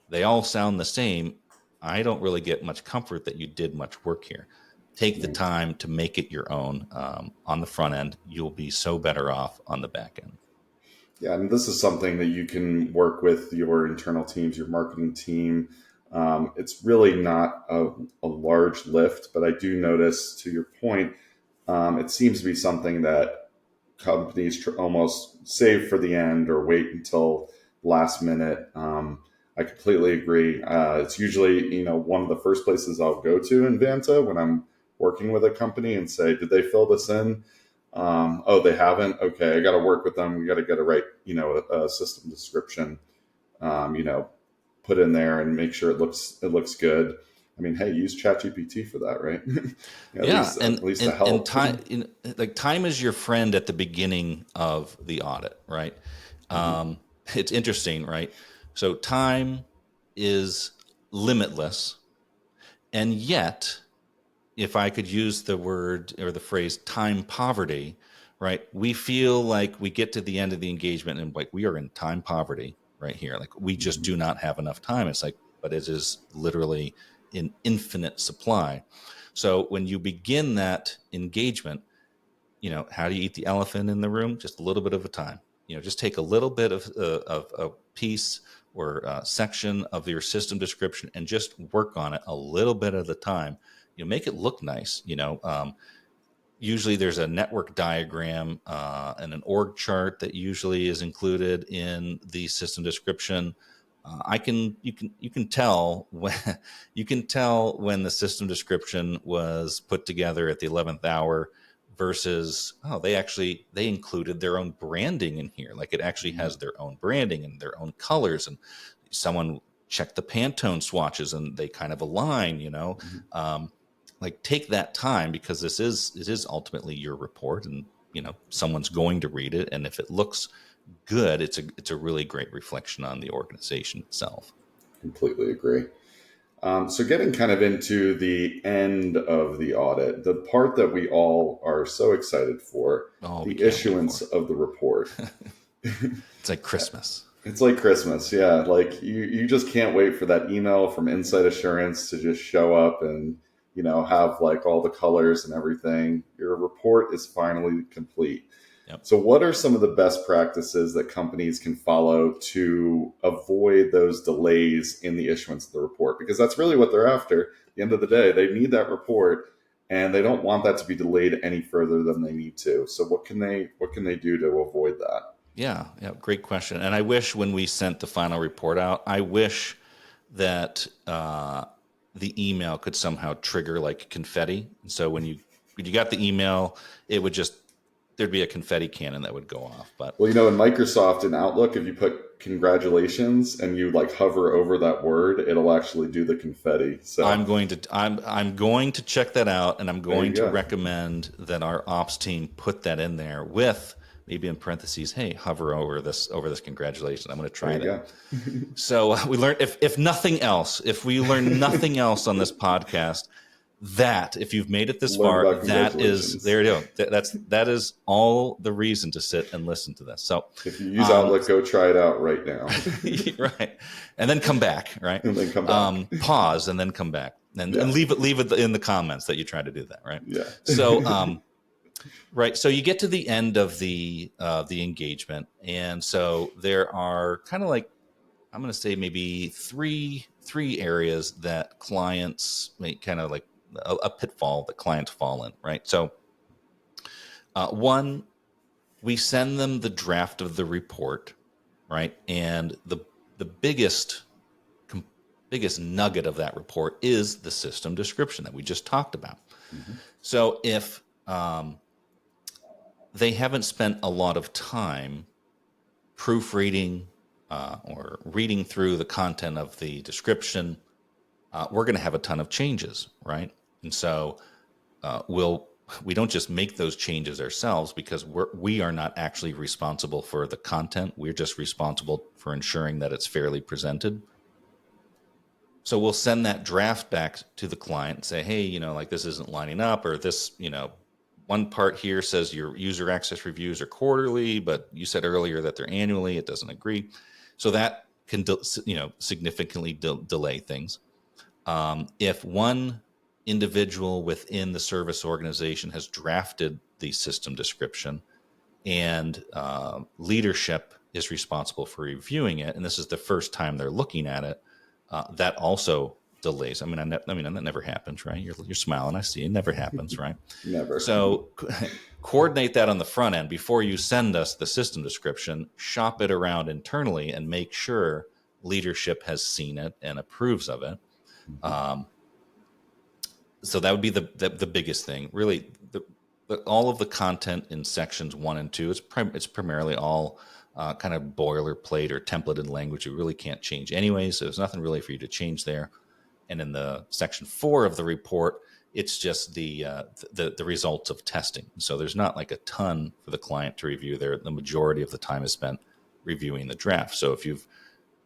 They all sound the same. I don't really get much comfort that you did much work here. Take the time to make it your own on the front end. You'll be so better off on the back end. Yeah, and this is something that you can work with your internal teams, your marketing team. It's really not a large lift, but I do notice, to your point, it seems to be something that companies almost save for the end or wait until last minute. I completely agree. It's usually, one of the first places I'll go to in Vanta when I'm working with a company and say, did they fill this in? Oh, they haven't. Okay, I got to work with them. We got to get a right, a system description, put in there and make sure it looks good. I mean, hey, use ChatGPT for that, right? At least to help. And time, time is your friend at the beginning of the audit, right? Mm-hmm. It's interesting, right? So time is limitless, and yet, if I could use the word or the phrase time poverty, right? We feel like we get to the end of the engagement and like we are in time poverty right here. Like we just do not have enough time. It's like, but it is literally in infinite supply. So when you begin that engagement, how do you eat the elephant in the room? Just a little bit of a time. Just take a little bit of a piece or a section of your system description and just work on it a little bit at a time. Make it look nice. Usually there's a network diagram and an org chart that usually is included in the system description. You can tell when the system description was put together at the 11th hour versus they included their own branding in here. Like it actually has their own branding and their own colors, and someone checked the Pantone swatches and they kind of align. Mm-hmm. Like take that time, because it is ultimately your report, and someone's going to read it, and if it looks good, it's a really great reflection on the organization itself. Completely agree. So getting kind of into the end of the audit, the part that we all are so excited for, the issuance of the report. It's like Christmas. It's like Christmas, yeah. Like you just can't wait for that email from Inside Assurance to just show up and have like all the colors and everything. Your report is finally complete. Yep. So what are some of the best practices that companies can follow to avoid those delays in the issuance of the report? Because that's really what they're after. At the end of the day, they need that report. and they don't want that to be delayed any further than they need to. So what can they do to avoid that? Yeah, great question. And I wish when we sent the final report out, I wish that the email could somehow trigger like confetti. And so when you got the email, it would just, there'd be a confetti cannon that would go off. But well, in Microsoft and Outlook, if you put congratulations and you like hover over that word, it'll actually do the confetti. So I'm going to check that out, and I'm going to recommend that our ops team put that in there with maybe in parentheses, hey, hover over this congratulations. I'm going to try that. So we learned, if nothing else, if we learn nothing else on this podcast, that if you've made it this far, that is, there you go. That is all the reason to sit and listen to this. So if you use Outlook, go try it out right now. Right. And then come back, right? And then come back. Pause and then come back and leave it in the comments that you try to do that. Right. Yeah. So, right. So you get to the end of the engagement. And so there are kind of like, I'm going to say maybe three areas that clients may kind of like a pitfall that clients fall in, right? So one, we send them the draft of the report, right? And the biggest nugget of that report is the system description that we just talked about. Mm-hmm. So if they haven't spent a lot of time proofreading or reading through the content of the description, we're going to have a ton of changes, right? And so we don't just make those changes ourselves because we are not actually responsible for the content. We're just responsible for ensuring that it's fairly presented. So we'll send that draft back to the client and say, hey, like this isn't lining up, or this, one part here says your user access reviews are quarterly, but you said earlier that they're annually. It doesn't agree. So that can, significantly delay things. If one individual within the service organization has drafted the system description and leadership is responsible for reviewing it, and this is the first time they're looking at it, that also delays. I mean, that never happens, right? You're smiling. I see it never happens, right? Never. So coordinate that on the front end before you send us the system description. Shop it around internally and make sure leadership has seen it and approves of it. So that would be the biggest thing. Really, all of the content in sections 1 and 2, it's primarily all kind of boilerplate or templated language. You really can't change anyways. So there's nothing really for you to change there. And in the section 4 of the report, it's just the results of testing. So there's not like a ton for the client to review there. The majority of the time is spent reviewing the draft. So if you've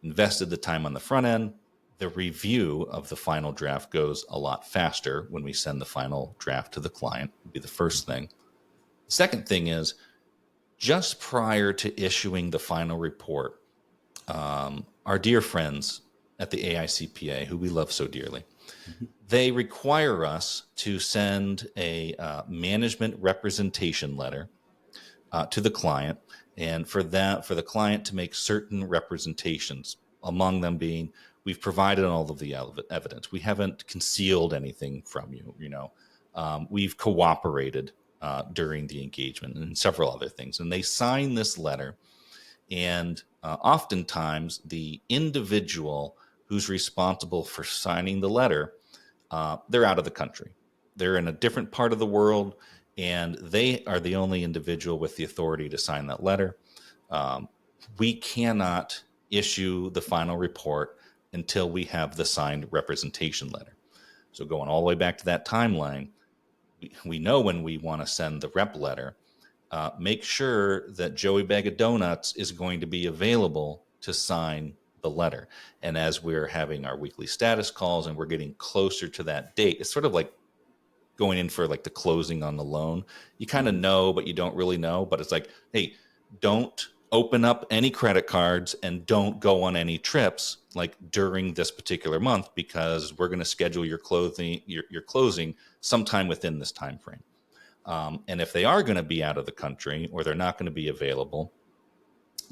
invested the time on the front end, the review of the final draft goes a lot faster when we send the final draft to the client, would be the first thing. The second thing is, just prior to issuing the final report, our dear friends at the AICPA, who we love so dearly, they require us to send a management representation letter to the client, and for the client to make certain representations, among them being, we've provided all of the evidence. We haven't concealed anything from you. We've cooperated during the engagement and several other things. And they sign this letter. And oftentimes the individual who's responsible for signing the letter, they're out of the country. They're in a different part of the world, and they are the only individual with the authority to sign that letter. We cannot issue the final report until we have the signed representation letter. So going all the way back to that timeline, we know when we want to send the rep letter, make sure that Joey Bag of Donuts is going to be available to sign the letter. And as we're having our weekly status calls and we're getting closer to that date, it's sort of like going in for like the closing on the loan. You kind of know, but you don't really know. But it's like, hey, don't open up any credit cards and don't go on any trips like during this particular month, because we're going to schedule your closing sometime within this time frame. And if they are going to be out of the country or they're not going to be available,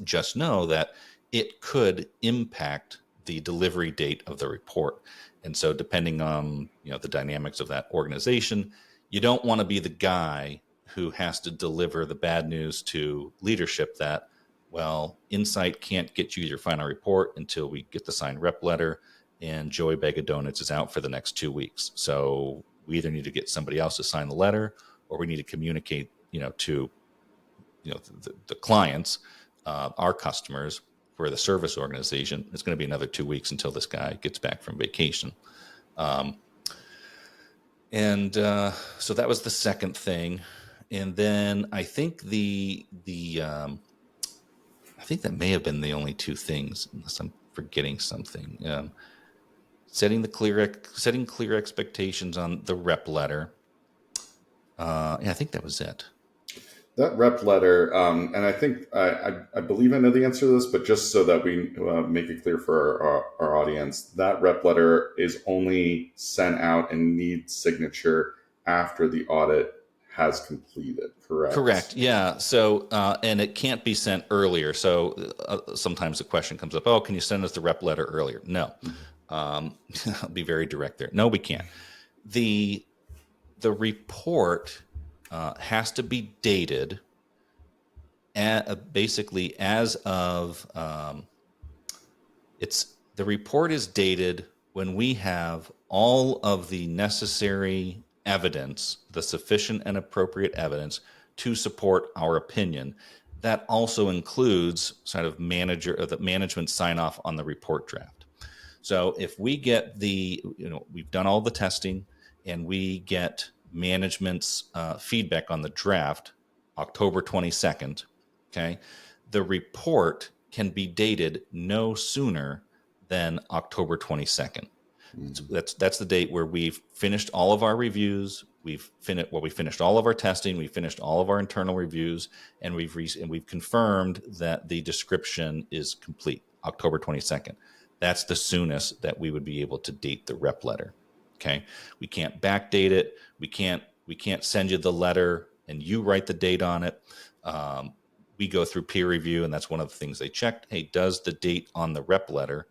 just know that it could impact the delivery date of the report. And so depending on the dynamics of that organization, you don't want to be the guy who has to deliver the bad news to leadership that, well, Insight can't get you your final report until we get the signed rep letter, and Joey Bag of Donuts is out for the next 2 weeks. So we either need to get somebody else to sign the letter, or we need to communicate, to the clients, our customers, for the service organization. It's going to be another 2 weeks until this guy gets back from vacation. And so that was the second thing. And then I think I think that may have been the only two things, unless I'm forgetting something. Setting clear expectations on the rep letter. Yeah, I think that was it. That rep letter, and I think I believe I know the answer to this, but just so that we make it clear for our audience, that rep letter is only sent out and needs signature after the audit has completed, correct? Correct. Yeah. So, and it can't be sent earlier. So sometimes the question comes up, oh, can you send us the rep letter earlier? No. I'll be very direct there. No, we can't. The report has to be dated basically as of the report is dated when we have all of the necessary evidence, the sufficient and appropriate evidence to support our opinion. That also includes sort of the management sign off on the report draft. So if we get we've done all the testing and we get management's feedback on the draft October 22nd, okay, the report can be dated no sooner than October 22nd. Mm-hmm. That's the date where we've finished all of our reviews. We finished all of our testing. We finished all of our internal reviews, and we've confirmed that the description is complete. October 22nd. That's the soonest that we would be able to date the rep letter. Okay, we can't backdate it. We can't send you the letter and you write the date on it. We go through peer review, and that's one of the things they checked. Hey, does the date on the rep letter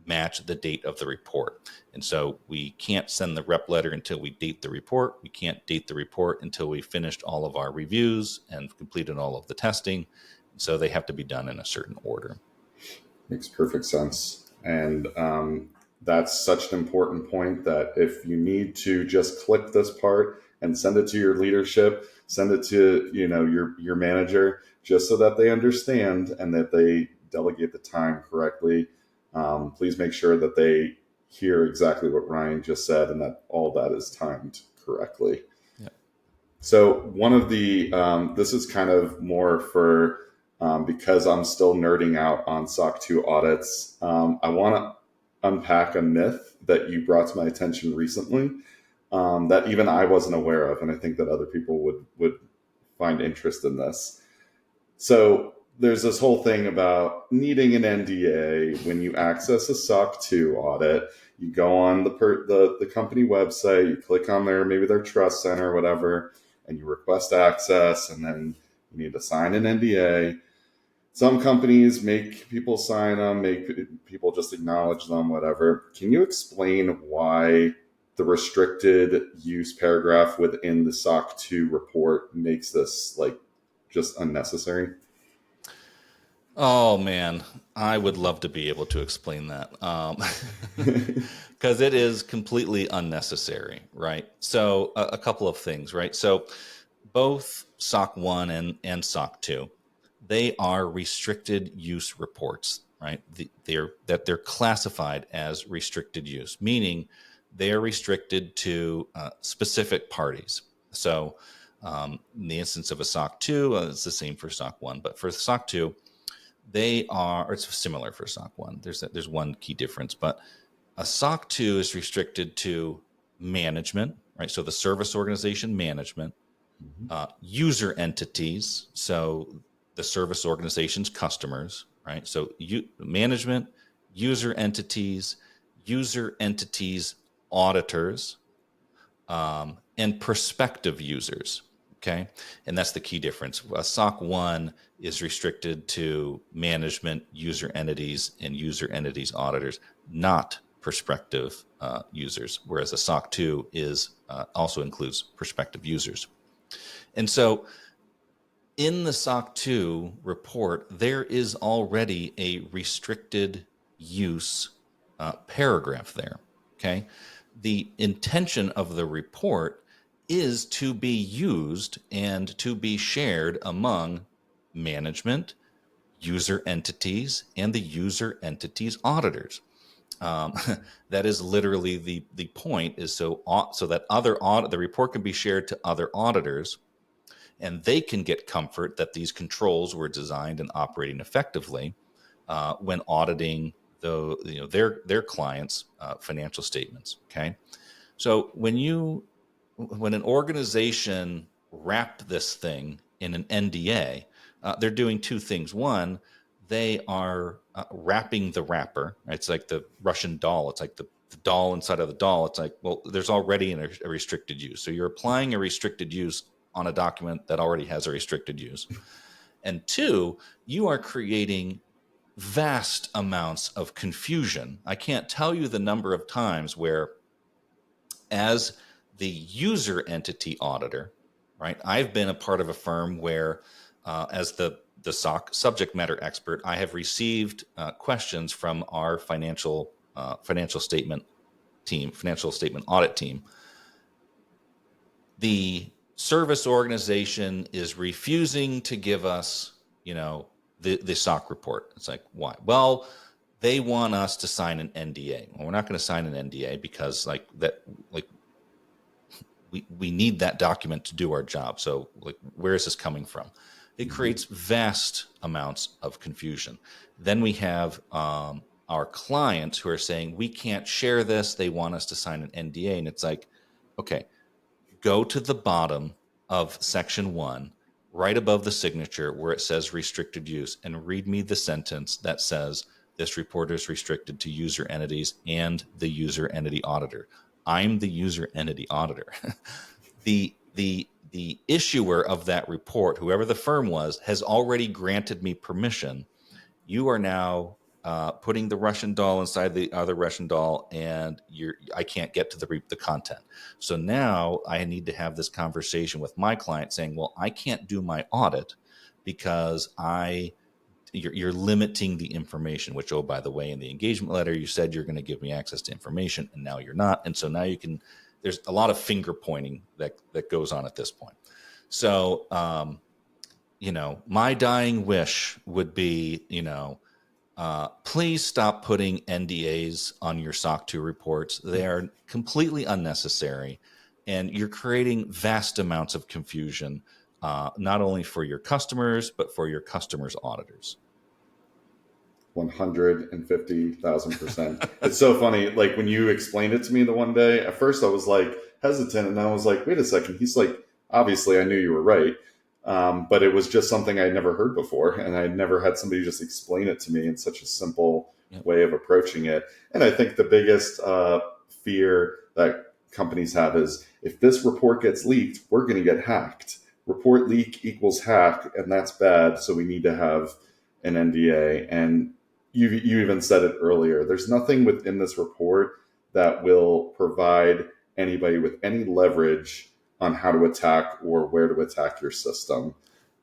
match the date of the report? And so we can't send the rep letter until we date the report. We can't date the report until we finished all of our reviews and completed all of the testing. So they have to be done in a certain order. Makes perfect sense. And that's such an important point that if you need to just click this part and send it to your leadership, send it to your manager, just so that they understand and that they delegate the time correctly. Please make sure that they hear exactly what Ryan just said and that all that is timed correctly. Yeah. So one of the, this is kind of more for, because I'm still nerding out on SOC 2 audits. I want to unpack a myth that you brought to my attention recently that even I wasn't aware of. And I think that other people would find interest in this. So there's this whole thing about needing an NDA when you access a SOC 2 audit. You go on the company website, you click on their trust center or whatever, and you request access, and then you need to sign an NDA. Some companies make people sign them, make people just acknowledge them, whatever. Can you explain why the restricted use paragraph within the SOC 2 report makes this just unnecessary? Oh man, I would love to be able to explain that because it is completely unnecessary, right? So a couple of things, right? So both SOC 1 and SOC 2, they are restricted use reports, right? They're classified as restricted use, meaning they are restricted to specific parties. So in the instance of a SOC 2, it's the same for SOC 1, but for SOC 2, it's similar for SOC 1. There's one key difference, but a SOC 2 is restricted to management, right? So the service organization management, user entities, so the service organization's customers, right? So management, user entities auditors, and prospective users. Okay. And that's the key difference. SOC 1 is restricted to management, user entities, and user entities auditors, not prospective users, whereas a SOC 2 is also includes prospective users. And so in the SOC 2 report, there is already a restricted use paragraph there. Okay. The intention of the report is to be used and to be shared among management, user entities, and the user entities auditors. That is literally the point, is so that the report can be shared to other auditors, and they can get comfort that these controls were designed and operating effectively when auditing their clients' financial statements. Okay, so when an organization wrapped this thing in an NDA, they're doing two things. One, they are wrapping the wrapper. Right? It's like the Russian doll. It's like the doll inside of the doll. It's like, well, there's already a restricted use. So you're applying a restricted use on a document that already has a restricted use. And two, you are creating vast amounts of confusion. I can't tell you the number of times where, as the user entity auditor, right, I've been a part of a firm where, as the SOC subject matter expert, I have received questions from our financial statement audit team. The service organization is refusing to give us, the SOC report. It's like, why? Well, they want us to sign an NDA. Well, we're not going to sign an NDA because we need that document to do our job. So where is this coming from? It creates vast amounts of confusion. Then we have our clients who are saying, we can't share this. They want us to sign an NDA. And it's like, okay, go to the bottom of section 1, right above the signature where it says restricted use, and read me the sentence that says this report is restricted to user entities and the user entity auditor. I'm the user entity auditor. The issuer of that report, whoever the firm was, has already granted me permission. You are now putting the Russian doll inside the other Russian doll, and I can't get to the content. So now I need to have this conversation with my client saying, well, I can't do my audit because you're limiting the information, which, oh, by the way, in the engagement letter, you said you're going to give me access to information, and now you're not. And so now there's a lot of finger pointing that goes on at this point. So, my dying wish would be, please stop putting NDAs on your SOC 2 reports. They are completely unnecessary, and you're creating vast amounts of confusion, not only for your customers, but for your customers' auditors. 150,000%. It's so funny. Like when you explained it to me the one day, at first I was like hesitant, and I was like, wait a second. He's like, obviously I knew you were right. But it was just something I'd never heard before, and I never had somebody just explain it to me in such a simple way of approaching it. And I think the biggest fear that companies have is, if this report gets leaked, we're going to get hacked. Report leak equals hack, and that's bad. So we need to have an NDA. And you even said it earlier. There's nothing within this report that will provide anybody with any leverage on how to attack or where to attack your system.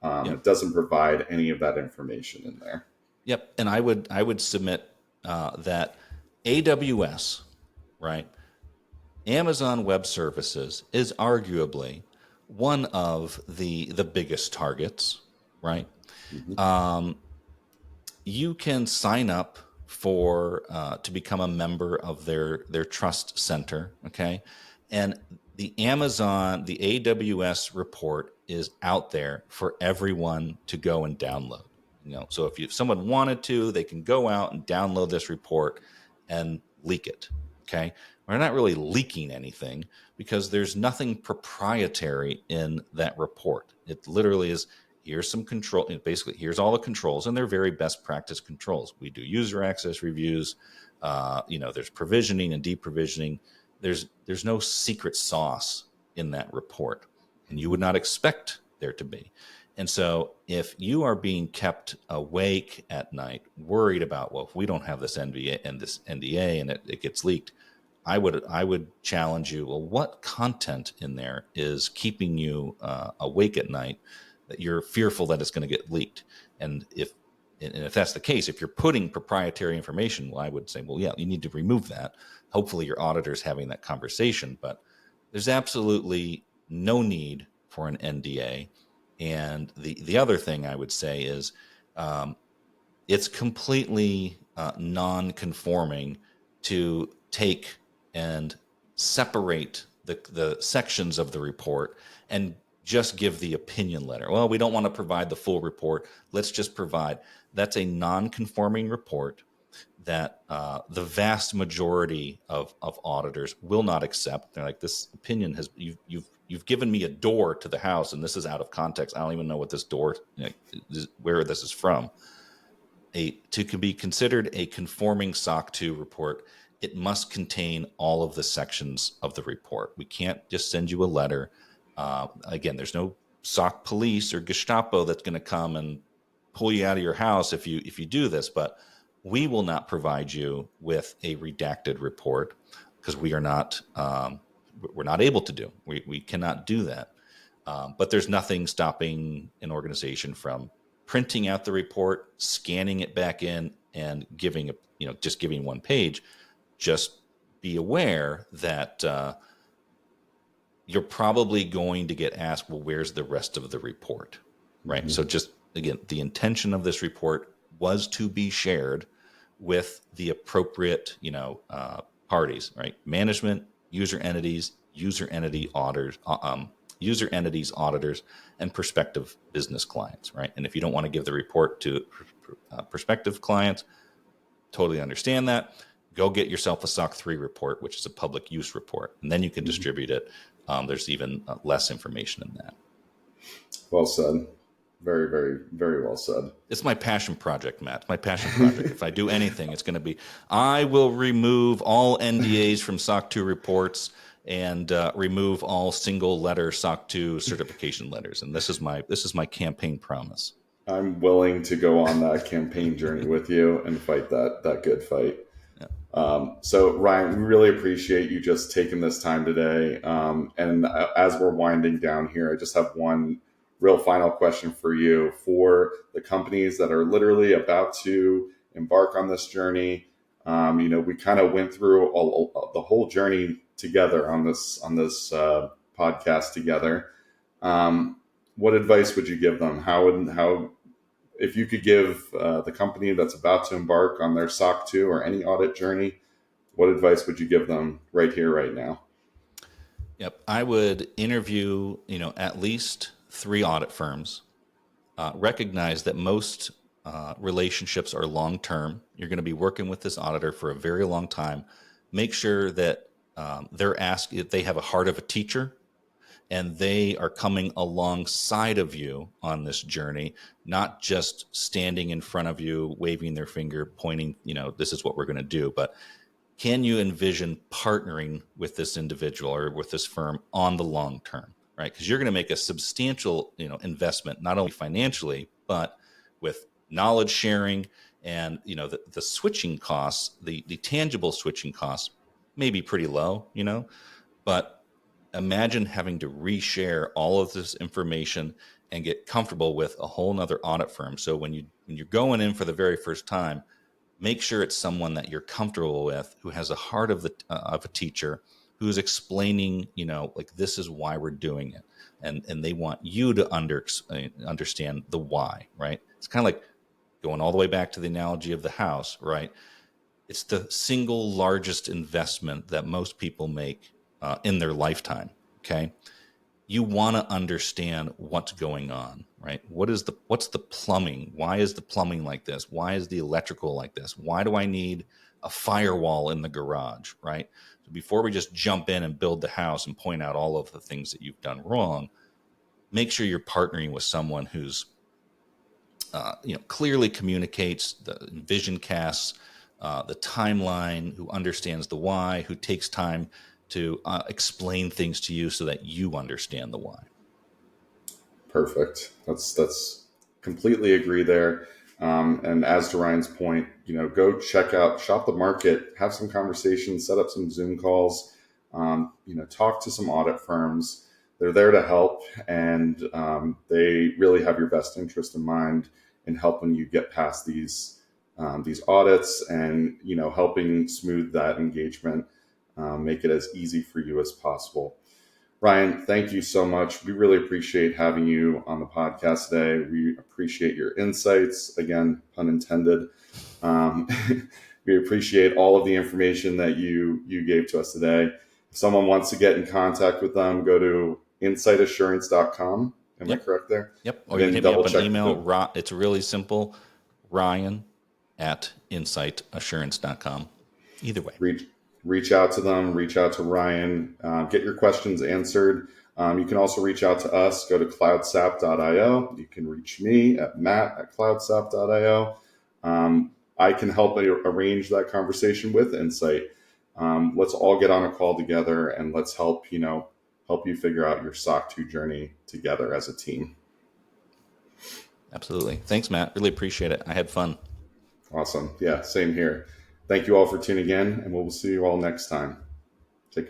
It doesn't provide any of that information in there. Yep. And I would submit that AWS, right, Amazon Web Services, is arguably one of the biggest targets, right? Mm-hmm. You can sign up for to become a member of their trust center, okay? And the AWS report is out there for everyone to go and download. So if someone wanted to, they can go out and download this report and leak it. Okay, we're not really leaking anything because there's nothing proprietary in that report. It literally is, here's some control. Basically, here's all the controls, and they're very best practice controls. We do user access reviews. There's provisioning and deprovisioning. There's no secret sauce in that report, and you would not expect there to be. And so if you are being kept awake at night, worried about, well, if we don't have this NDA and it gets leaked, I would challenge you. Well, what content in there is keeping you awake at night that you're fearful that it's going to get leaked? And if that's the case, if you're putting proprietary information, well, I would say, well, yeah, you need to remove that. Hopefully, your auditor's having that conversation, but there's absolutely no need for an NDA. And the other thing I would say is it's completely non-conforming to take and separate the sections of the report and just give the opinion letter. Well, we don't want to provide the full report. Let's just provide. That's a non-conforming report that the vast majority of auditors will not accept. They're like, this opinion has you've given me a door to the house, and this is out of context. I don't even know what this door, where this is from. To be considered a conforming SOC 2 report, it must contain all of the sections of the report. We can't just send you a letter. Again, there's no SOC police or Gestapo that's going to come and pull you out of your house if you do this, but we will not provide you with a redacted report because we're not able to do. We cannot do that. But there's nothing stopping an organization from printing out the report, scanning it back in, and giving just giving one page. Just be aware that you're probably going to get asked, well, where's the rest of the report, right? Mm-hmm. So just, again, the intention of this report was to be shared with the appropriate, parties, right? Management, user entities, auditors, and prospective business clients, right? And if you don't want to give the report to prospective clients, totally understand that. Go get yourself a SOC 3 report, which is a public use report, and then you can distribute it. There's even less information in that. Well said. Very, very, very well said. It's my passion project, Matt. My passion project. If I do anything, it's going to be, I will remove all NDAs from SOC 2 reports and remove all single letter SOC 2 certification letters. And this is my campaign promise. I'm willing to go on that campaign journey with you and fight that good fight. Yeah. So Ryan, we really appreciate you just taking this time today. And as we're winding down here, I just have one real final question for you. For the companies that are literally about to embark on this journey, we kind of went through the whole journey together on this podcast together. What advice would you give them? How if you could give the company that's about to embark on their SOC 2 or any audit journey, what advice would you give them right here, right now? Yep, I would interview, at least 3 audit firms. Recognize that most relationships are long-term. You're going to be working with this auditor for a very long time. Make sure that they're asked if they have a heart of a teacher and they are coming alongside of you on this journey, not just standing in front of you, waving their finger, pointing, this is what we're going to do. But can you envision partnering with this individual or with this firm on the long term, right? Because you're going to make a substantial, investment, not only financially, but with knowledge sharing and, the switching costs, the tangible switching costs may be pretty low, but imagine having to reshare all of this information and get comfortable with a whole nother audit firm. So when you're going in for the very first time, make sure it's someone that you're comfortable with, who has a heart of a teacher, who is explaining, this is why we're doing it. And they want you to understand the why, right? It's kind of like going all the way back to the analogy of the house, right? It's the single largest investment that most people make in their lifetime. Okay. You want to understand what's going on, right? What's the plumbing? Why is the plumbing like this? Why is the electrical like this? Why do I need a firewall in the garage, right? So before we just jump in and build the house and point out all of the things that you've done wrong, make sure you're partnering with someone who's, clearly communicates, the vision casts, the timeline, who understands the why, who takes time to explain things to you so that you understand the why. Perfect. That's completely agree there. And as to Ryan's point, go shop the market, have some conversations, set up some Zoom calls, talk to some audit firms. They're there to help, and they really have your best interest in mind in helping you get past these audits, and helping smooth that engagement, make it as easy for you as possible. Ryan, thank you so much. We really appreciate having you on the podcast today. We appreciate your insights. Again, pun intended. Um, we appreciate all of the information that you gave to us today. If someone wants to get in contact with them, go to insightsassurance.com. Am I correct there? Yep. Or you can hit me up an email. It's really simple. Ryan@insightsassurance.com. Either way. Reach out to them, reach out to Ryan, get your questions answered. You can also reach out to us, go to cloudsap.io. You can reach me at matt@cloudsap.io. I can help arrange that conversation with Insight. Let's all get on a call together, and let's help you figure out your SOC 2 journey together as a team. Absolutely. Thanks, Matt. Really appreciate it. I had fun. Awesome. Yeah, same here. Thank you all for tuning in, and we'll see you all next time. Take care.